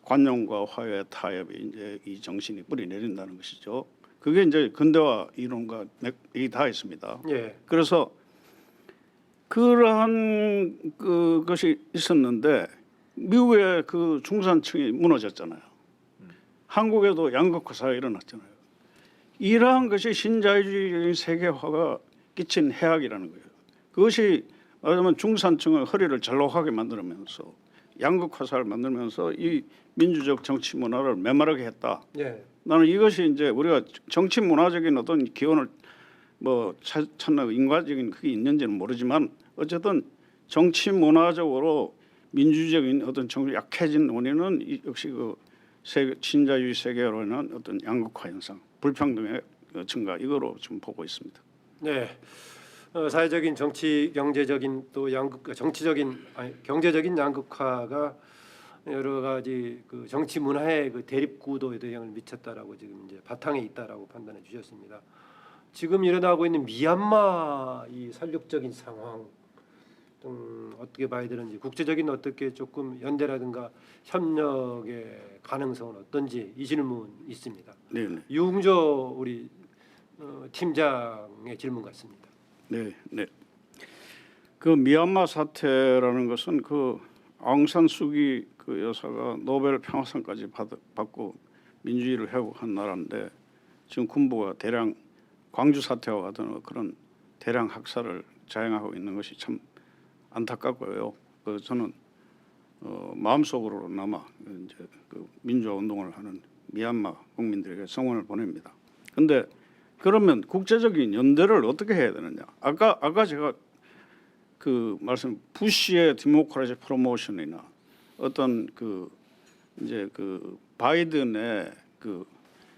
S2: 관용과 화해, 타협이 이제 이 정신이 뿌리 내린다는 것이죠. 그게 이제 근대화 이론과 이 다 있습니다.
S1: 예.
S2: 그래서 그러한 것이 있었는데 미국의 그 중산층이 무너졌잖아요. 한국에도 양극화 사회가 일어났잖아요. 이러한 것이 신자유주의 세계화가 끼친 해악이라는 거예요. 그것이 말하자면 중산층의 허리를 잘록하게 만들면서 양극화 사회를 만들면서 이 민주적 정치 문화를 메마르게 했다.
S1: 예.
S2: 나는 이것이 이제 우리가 정치 문화적인 어떤 기원을 뭐 찾는 인과적인 그게 있는지는 모르지만 어쨌든 정치 문화적으로 민주적인 어떤 정치 약해진 원인은 역시 그 신자유주의 세계로 인한 어떤 양극화 현상, 불평등의 증가 이거로 좀 보고 있습니다.
S1: 네. 사회적인 정치 경제적인 또 양극 정치적인 경제적인 양극화가 여러 가지 그 정치 문화의 그 대립 구도에 영향을 미쳤다라고 지금 이제 바탕에 있다라고 판단해 주셨습니다. 지금 일어나고 있는 미얀마 이 살육적인 상황 좀 어떻게 봐야 되는지 국제적인 어떻게 조금 연대라든가 협력의 가능성은 어떤지 이 질문 있습니다.
S2: 네,
S1: 유흥조 우리 팀장의 질문 같습니다.
S2: 네, 네. 그 미얀마 사태라는 것은 그 아웅산 수기 그 여사가 노벨 평화상까지 받고 민주주의를 회복한 나라인데 지금 군부가 대량 광주 사태와 같은 그런 대량 학살을 자행하고 있는 것이 참 안타깝고요. 그 저는 마음속으로나마 이제 그 민주화 운동을 하는 미얀마 국민들에게 성원을 보냅니다. 그런데 그러면 국제적인 연대를 어떻게 해야 되느냐? 아까 제가 그 말씀 부시의 디모크라시 프로모션이나 어떤 그 이제 그 바이든의 그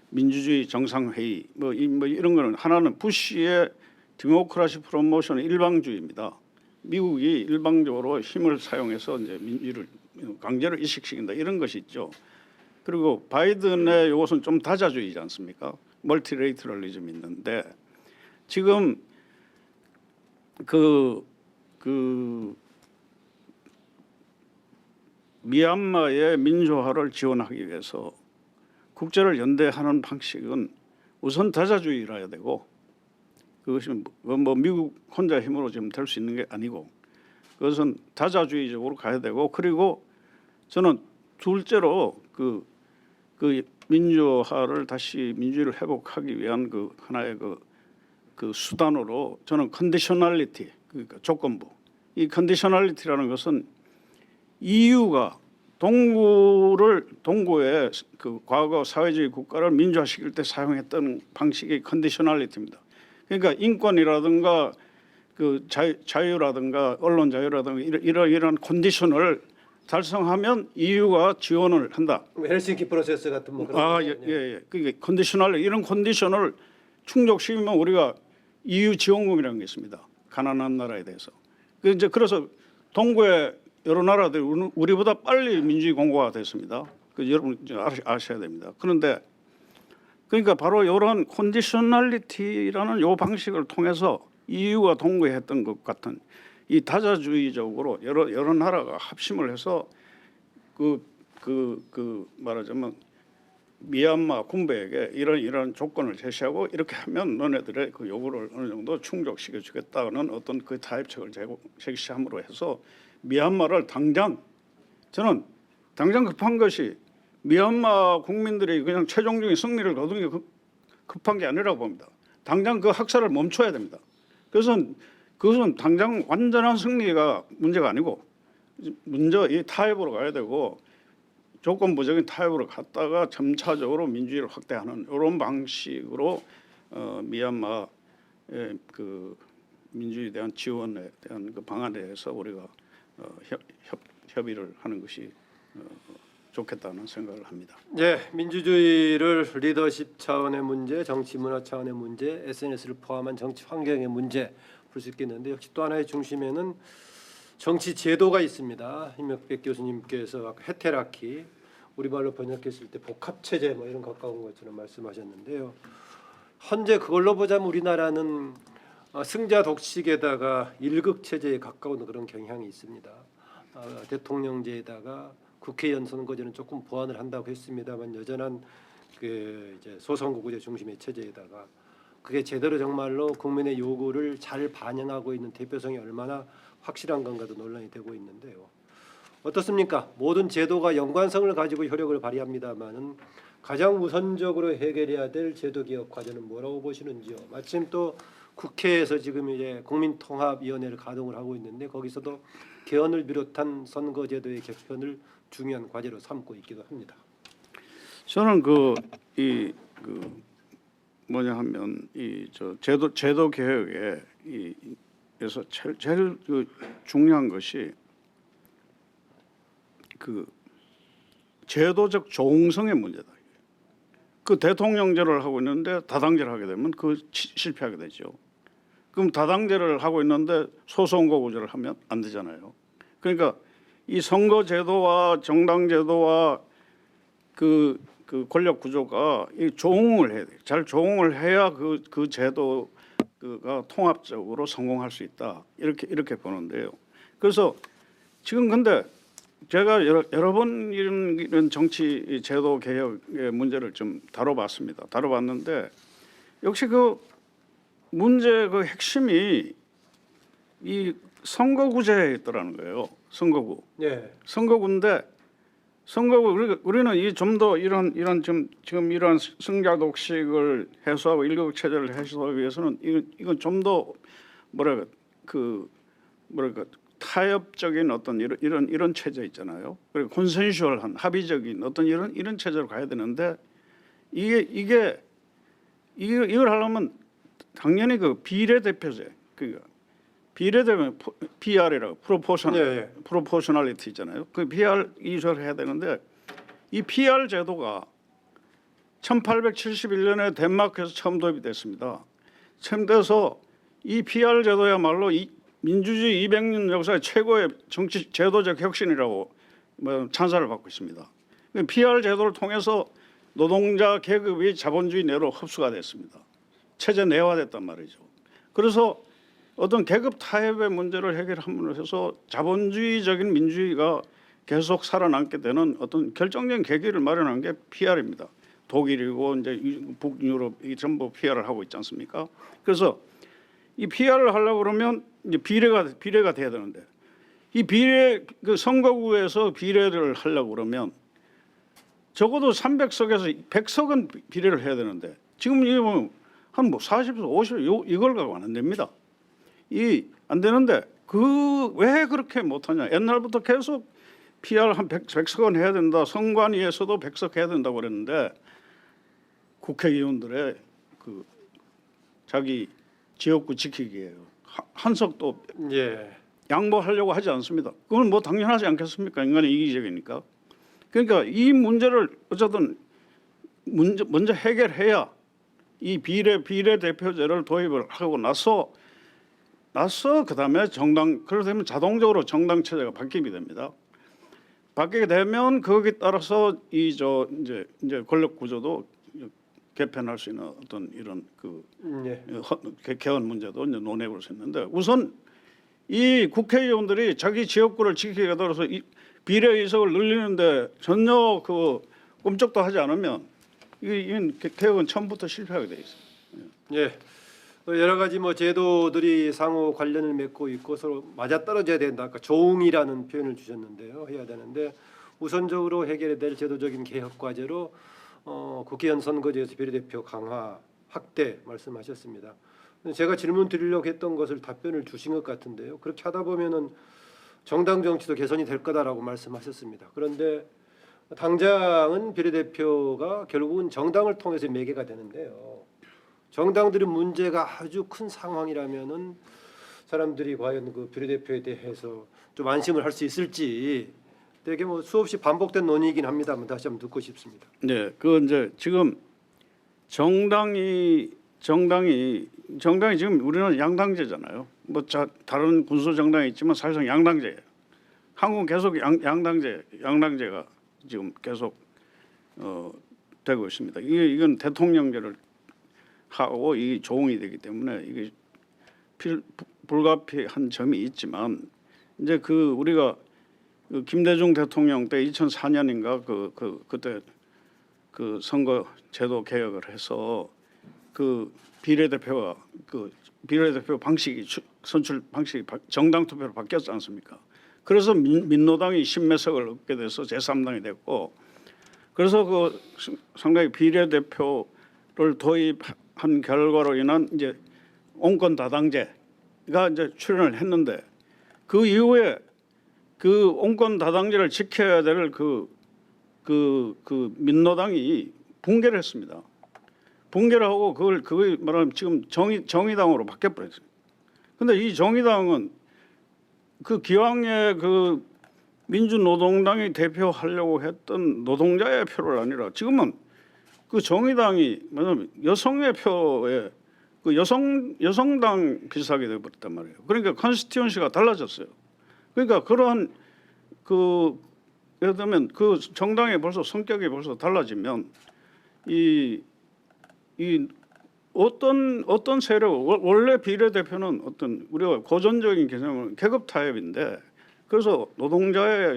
S2: 민주주의 정상회의 뭐 이런 거는 하나는 부시의 디모크라시 프로모션은 일방주의입니다. 미국이 일방적으로 힘을 사용해서 이제 민주를 강제로 이식시킨다 이런 것이 있죠. 그리고 바이든의 이것은 좀 다자주의지 않습니까? 멀티레이터럴리즘이 있는데 지금 그 미얀마의 민주화를 지원하기 위해서 국제를 연대하는 방식은 우선 다자주의라야 되고 그것이 뭐 미국 혼자 힘으로 지금 될 수 있는 게 아니고 그것은 다자주의적으로 가야 되고 그리고 저는 둘째로 그 민주화를 다시 민주주의를 회복하기 위한 그 하나의 그 수단으로 저는 컨디셔널리티 그러니까 조건부 이 컨디셔널리티라는 것은 EU가 동구의 그 과거 사회주의 국가를 민주화시킬 때 사용했던 방식의 컨디셔널리티입니다. 그러니까 인권이라든가 그 자유라든가 언론 자유라든가 이런 컨디션을 달성하면 EU가 지원을 한다.
S1: 헬싱키 프로세스 같은 뭐 그런
S2: 예. 그게 컨디셔널 이런 컨디션을 충족시키면 우리가 EU 지원금이라는 게 있습니다. 가난한 나라에 대해서. 그래서 동구의 여러 나라들이 우리보다 빨리 민주주의 공고가 됐습니다. 여러분 아셔야 됩니다. 그런데 그러니까 바로 이런 컨디셔널리티라는 요 방식을 통해서 EU가 동구에 했던 것 같은 이 다자주의적으로 여러 나라가 합심을 해서 말하자면 미얀마 군부에게 이런 조건을 제시하고 이렇게 하면 너네들의 그 요구를 어느 정도 충족시켜 주겠다는 어떤 그 타협책을 제시함으로 해서 미얀마를 저는 당장 급한 것이 미얀마 국민들이 그냥 최종적인 승리를 거두는 게 급한 게 아니라고 봅니다. 당장 그 학살을 멈춰야 됩니다. 그래서 그것은 당장 완전한 승리가 문제가 아니고 먼저 이 타협으로 가야 되고 조건부적인 타협으로 갔다가 점차적으로 민주주의를 확대하는 이런 방식으로 미얀마의 그 민주주의에 대한 지원에 대한 그 방안에 대해서 우리가 협의를 하는 것이 좋겠다는 생각을 합니다.
S1: 네, 민주주의를 리더십 차원의 문제, 정치 문화 차원의 문제, SNS를 포함한 정치 환경의 문제 볼 수 있겠는데 역시 또 하나의 중심에는 정치 제도가 있습니다. 임혁백 교수님께서 헤테라키 우리말로 번역했을 때 복합 체제 뭐 이런 가까운 것처럼 말씀하셨는데요. 현재 그걸로 보자면 우리나라는 승자 독식에다가 일극 체제에 가까운 그런 경향이 있습니다. 대통령제에다가 국회의원 선거제는 조금 보완을 한다고 했습니다만 여전한 그 이제 소선거구제 중심의 체제에다가 그게 제대로 정말로 국민의 요구를 잘 반영하고 있는 대표성이 얼마나 확실한 건가도 논란이 되고 있는데요. 어떻습니까? 모든 제도가 연관성을 가지고 효력을 발휘합니다만은 가장 우선적으로 해결해야 될 제도 개혁 과제는 뭐라고 보시는지요? 마침 또 국회에서 지금 이제 국민통합위원회를 가동을 하고 있는데 거기서도 개헌을 비롯한 선거제도의 개편을 중요한 과제로 삼고 있기도 합니다.
S2: 저는 뭐냐 하면 이 저 제도 개혁에 그래서 제일 중요한 것이 그 제도적 조응성의 문제다. 그 대통령제를 하고 있는데 다당제를 하게 되면 실패하게 되죠. 그럼 다당제를 하고 있는데 소선거구제를 하면 안 되잖아요. 그러니까 이 선거제도와 정당제도와 그 권력 구조가 이 조응을 해야 돼. 잘 조응을 해야 그 제도가 통합적으로 성공할 수 있다. 이렇게 보는데요. 그래서 지금 근데 제가 여러 번 이런 정치 제도 개혁의 문제를 좀 다뤄봤습니다. 다뤄봤는데 역시 그 문제 그 핵심이 이 선거구제에 있더라는 거예요. 선거구.
S1: 네.
S2: 선거구인데 우리는 이 좀 더 이런 지금 이러한 승자 독식을 해소하고 일국 체제를 해소하기 위해서는 이건 좀 더 타협적인 어떤 이런 체제 있잖아요. 그리고 콘센슈얼한 합의적인 어떤 이런 체제로 가야 되는데 이걸 하려면 당연히 그 비례대표제 그러니까 비례되면 PR이라고 프로포셔널리티 있잖아요. 그 PR 이수를 해야 되는데 이 PR 제도가 1871년에 덴마크에서 처음 도입이 됐습니다. 처음 돼서 이 PR 제도야말로 이 민주주의 200년 역사의 최고의 정치 제도적 혁신이라고 찬사를 받고 있습니다. PR 제도를 통해서 노동자 계급이 자본주의 내로 흡수가 됐습니다. 체제 내화됐단 말이죠. 그래서 어떤 계급 타협의 문제를 해결함으로 해서 자본주의적인 민주주의가 계속 살아남게 되는 어떤 결정적인 계기를 마련한 게 PR입니다. 독일이고 이제 북유럽이 전부 PR을 하고 있지 않습니까? 그래서 이 PR을 하려고 그러면 이제 비례가 돼야 되는데 이 그 선거구에서 비례를 하려고 그러면 적어도 300석에서 100석은 비례를 해야 되는데 지금 이게 뭐 한 40석, 50석 이걸 갖고 안 됩니다. 안 되는데 왜 그렇게 못하냐? 옛날부터 계속 PR 한 100석은 해야 된다. 선관위에서도 100석 해야 된다고 그랬는데 국회의원들의 그 자기 지역구 지키기예요. 한 석도 양보하려고 하지 않습니다. 그건 뭐 당연하지 않겠습니까? 인간의 이기적이니까. 그러니까 이 문제를 어쨌든 먼저 해결해야 이 비례 대표제를 도입을 하고 나서 그다음에 그러면 자동적으로 정당 체제가 바뀌게 됩니다. 바뀌게 되면 거기에 따라서 이제 권력 구조도 개편할 수 있는 어떤 이런 개헌 문제도 이제 논해 볼 수 있는데 우선 이 국회의원들이 자기 지역구를 지키게 따라서 이 비례 의석을 늘리는데 전혀 꼼짝도 하지 않으면 이건 개혁은 처음부터 실패하게 돼 있어요.
S1: 예. 여러 가지 제도들이 상호 관련을 맺고 있고 서로 맞아떨어져야 된다. 아까 조응이라는 표현을 주셨는데요. 해야 되는데 우선적으로 해결해야 될 제도적인 개혁 과제로 국회의원 선거제에서 비례대표 강화 확대 말씀하셨습니다. 제가 질문 드리려고 했던 것을 답변을 주신 것 같은데요. 그렇게 하다 보면은 정당 정치도 개선이 될 거다라고 말씀하셨습니다. 그런데 당장은 비례대표가 결국은 정당을 통해서 매개가 되는데요. 정당들의 문제가 아주 큰 상황이라면은 사람들이 과연 그 비례대표에 대해서 좀 안심을 할 수 있을지 되게 수없이 반복된 논의이긴 합니다만 다시 한번 듣고 싶습니다.
S2: 네, 이제 지금 정당이 지금 우리는 양당제잖아요. 다른 군소 정당이 있지만 사실상 양당제예요. 한국은 계속 양당제가 지금 계속 되고 있습니다. 이건 대통령제를 하고 이 조응이 되기 때문에 이게 불가피한 점이 있지만 이제 우리가 김대중 대통령 때 2004년인가 그때 선거 제도 개혁을 해서 그 비례대표가 그 비례대표 방식이 선출 방식이 정당 투표로 바뀌었지 않습니까? 그래서 민노당이 10몇 석을 얻게 돼서 제3당이 됐고, 그래서 그 상당히 비례대표를 도입한 결과로 인한 이제 온건 다당제가 이제 출현을 했는데, 그 이후에 그 온건 다당제를 지켜야 될 그 민노당이 붕괴를 했습니다. 붕괴를 하고 그걸 말하면 지금 정의당으로 바뀌어버렸어요. 근데 이 정의당은 그 기왕에 그 민주노동당이 대표하려고 했던 노동자의 표를 아니라 지금은 그 정의당이 뭐냐면 여성의 표에 그 여성당 비슷하게 되어버렸단 말이에요. 그러니까 컨스티튜언시가 달라졌어요. 그러니까 그러한 그 예를 들면 그 정당의 벌써 성격이 벌써 달라지면 이 어떤 세력, 원래 비례대표는 어떤 우리가 고전적인 개념은 계급 타협인데, 그래서 노동자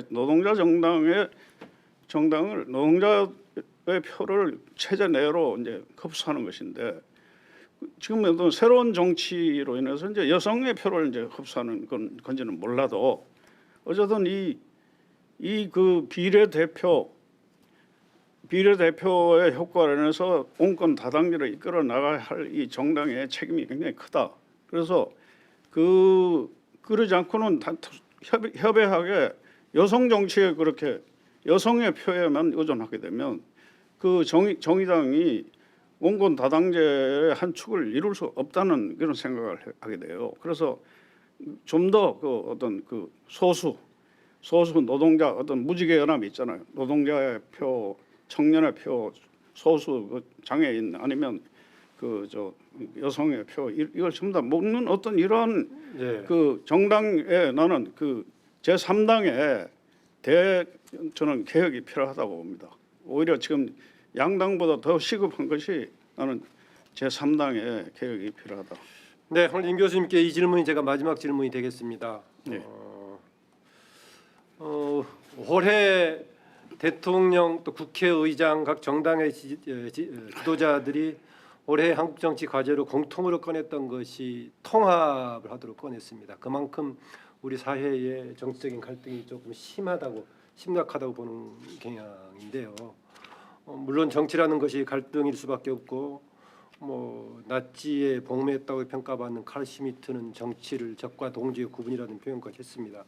S2: 정당을 노동자의 표를 체제 내로 이제 흡수하는 것인데, 지금 어떤 새로운 정치로 인해서 이제 여성의 표를 이제 흡수하는 건지는 몰라도 어쨌든 이 그 비례대표의 효과로 인해서 온건 다당제를 이끌어 나가야 할 이 정당의 책임이 굉장히 크다. 그래서 그러지 않고는 협의하게 여성 정치에 그렇게 여성의 표에만 의존하게 되면 그 정의당이 온건 다당제의 한 축을 이룰 수 없다는 그런 생각을 하게 돼요. 그래서 좀 더 그 어떤 그 소수 노동자 어떤 무지개 연합이 있잖아요. 노동자의 표, 청년의 표, 소수 그 장애인 아니면 그 여성의 표, 이걸 전부 다 먹는 어떤 이러한 그 정당에 나는 그 제3당의 저는 개혁이 필요하다고 봅니다. 오히려 지금 양당보다 더 시급한 것이 나는 제3당의 개혁이 필요하다.
S1: 네, 오늘 임 교수님께 이 질문이 제가 마지막 질문이 되겠습니다.
S2: 네.
S1: 올해 대통령 또 국회의장 각 정당의 지도자들이 올해 한국 정치 과제로 공통으로 꺼냈던 것이 통합을 하도록 꺼냈습니다. 그만큼 우리 사회의 정치적인 갈등이 조금 심각하다고 보는 경향인데요. 물론 정치라는 것이 갈등일 수밖에 없고, 나치에 복무했다고 평가받는 칼 슈미트는 정치를 적과 동지의 구분이라는 표현까지 했습니다.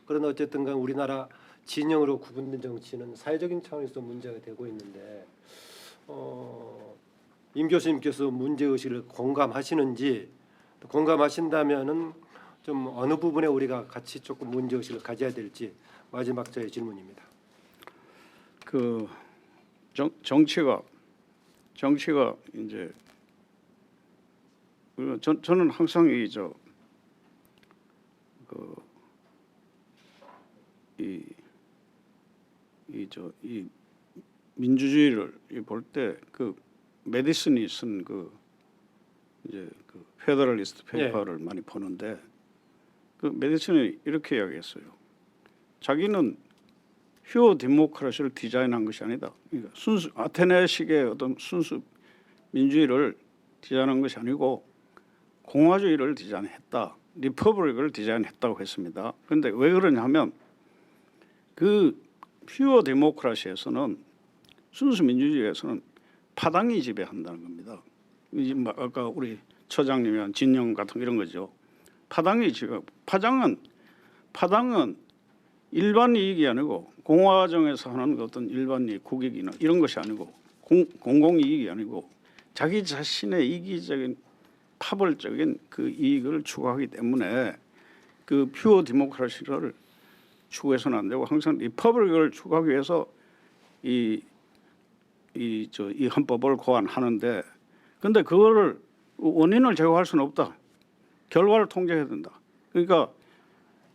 S1: 그러나 어쨌든 간 우리나라 진영으로 구분된 정치는 사회적인 차원에서 문제가 되고 있는데, 임 교수님께서 문제의식을 공감하시는지, 공감하신다면은 좀 어느 부분에 우리가 같이 조금 문제의식을 가져야 될지 마지막 저의 질문입니다.
S2: 그 정치가 이제 저는 항상 이 민주주의를 볼 때 그 메디슨이 쓴 그 페더럴리스트 페이퍼를 많이 보는데, 그 메디슨이 이렇게 이야기했어요. 자기는 휴어 디모크라시를 디자인한 것이 아니다. 그러니까 순수 아테네식의 어떤 순수 민주주의를 디자인한 것이 아니고 공화주의를 디자인했다. 리퍼블릭을 디자인했다고 했습니다. 그런데 왜 그러냐면 그 퓨어 데모크라시에서는 순수 민주주의에서는 파당이 지배한다는 겁니다. 아까 우리 처장님이 한 진영 같은 이런 거죠. 파당이 지배. 파당은 일반 이익이 아니고 공화정에서 하는 어떤 일반 이익, 국익이나 이런 것이 아니고 공공 이익이 아니고 자기 자신의 이기적인 파벌적인 그 이익을 추구하기 때문에 그 퓨어 디모크라시를 추구해서는 안 되고 항상 리퍼블릭을 추구하기 위해서 이 헌법을 고안하는데, 근데 그거를 원인을 제거할 수는 없다. 결과를 통제해야 된다. 그러니까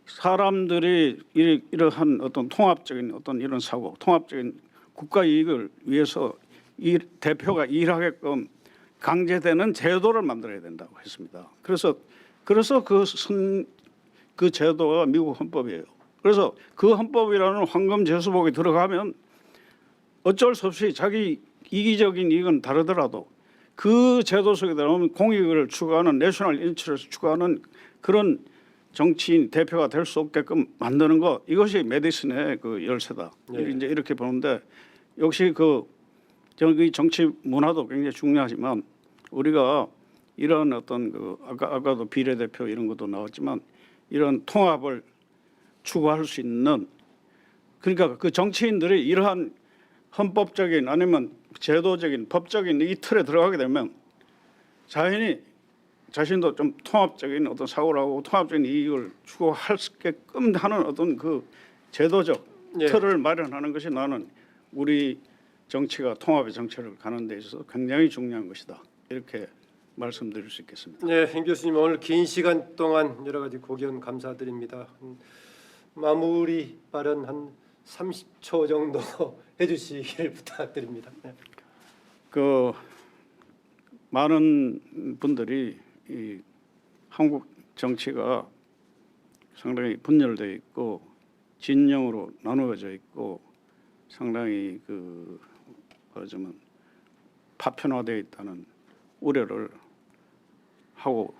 S2: 사람들이 이러한 어떤 통합적인 어떤 이런 사고, 통합적인 국가 이익을 위해서 이 대표가 일하게끔 강제되는 제도를 만들어야 된다고 했습니다. 그래서 그 제도가 미국 헌법이에요. 그래서 그 헌법이라는 황금 제수복이 들어가면 어쩔 수 없이 자기 이기적인 이익은 다르더라도 그 제도 속에 들어오면 공익을 추구하는 내셔널 인트레스트 추구하는 그런 정치인 대표가 될 수 없게끔 만드는 것, 이것이 메디슨의 그 열쇠다.
S1: 네.
S2: 이제 이렇게 보는데, 역시 그 저기 정치 문화도 굉장히 중요하지만 우리가 이런 어떤 그 아까도 비례대표 이런 것도 나왔지만 이런 통합을 추구할 수 있는, 그러니까 그 정치인들이 이러한 헌법적인 아니면 제도적인 법적인 이 틀에 들어가게 되면 자신도 좀 통합적인 어떤 사고를 하고 통합적인 이익을 추구할 수 있게끔 하는 어떤 그 제도적
S1: 예.
S2: 틀을 마련하는 것이 나는 우리 정치가 통합의 정치를 가는 데 있어서 굉장히 중요한 것이다. 이렇게 말씀드릴 수 있겠습니다.
S1: 네, 임 교수님 오늘 긴 시간 동안 여러 가지 고견 감사드립니다. 마무리 발언 한 30초 정도 해주시길 부탁드립니다. 네.
S2: 그 많은 분들이 이 한국 정치가 상당히 분열되어 있고 진영으로 나누어져 있고 상당히 그 말하자면 파편화되어 있다는 우려를 하고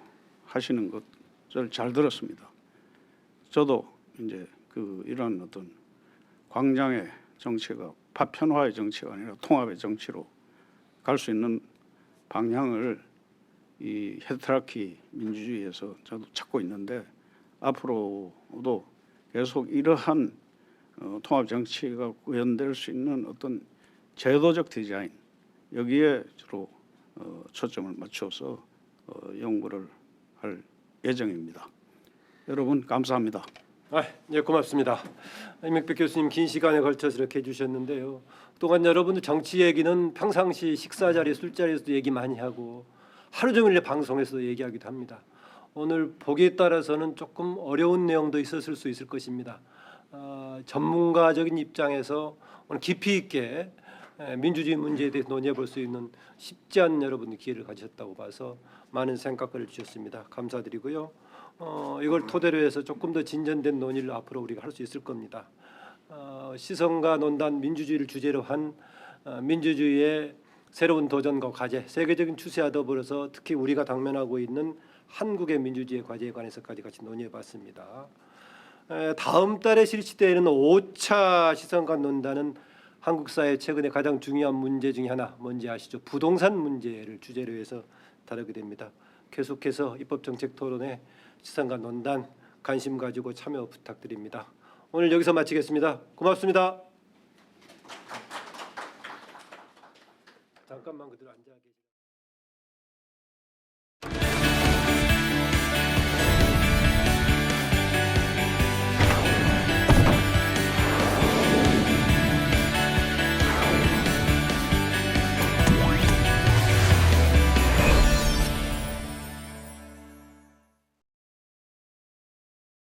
S2: 하시는 것을 잘 들었습니다. 저도 이제 그 이런 어떤 광장의 정치가 파편화의 정치가 아니라 통합의 정치로 갈 수 있는 방향을 이 헤테라키 민주주의에서 저도 찾고 있는데 앞으로도 계속 이러한 통합 정치가 구현될 수 있는 어떤 제도적 디자인 여기에 주로 초점을 맞춰서 연구를 할 예정입니다. 여러분 감사합니다.
S1: 네, 고맙습니다. 임익백 교수님 긴 시간에 걸쳐서 이렇게 해주셨는데요. 또한 여러분들 정치 얘기는 평상시 식사 자리, 술자리에서도 얘기 많이 하고 하루 종일 방송에서도 얘기하기도 합니다. 오늘 보기에 따라서는 조금 어려운 내용도 있었을 수 있을 것입니다. 전문가적인 입장에서 오늘 깊이 있게 민주주의 문제에 대해서 논의해 볼 수 있는 쉽지 않은 여러분의 기회를 가지셨다고 봐서 많은 생각을 주셨습니다. 감사드리고요. 이걸 토대로 해서 조금 더 진전된 논의를 앞으로 우리가 할 수 있을 겁니다. 시선과 논단 민주주의를 주제로 한 민주주의의 새로운 도전과 과제, 세계적인 추세와 더불어서 특히 우리가 당면하고 있는 한국의 민주주의 과제에 관해서까지 같이 논의해봤습니다. 다음 달에 실시되는 5차 시선과 논단은 한국 사회 최근에 가장 중요한 문제 중에 하나 뭔지 아시죠? 부동산 문제를 주제로 해서 다루게 됩니다. 계속해서 입법정책 토론회 시선과 논단 관심 가지고 참여 부탁드립니다. 오늘 여기서 마치겠습니다. 고맙습니다. 잠깐만 그대로 앉아 계세요.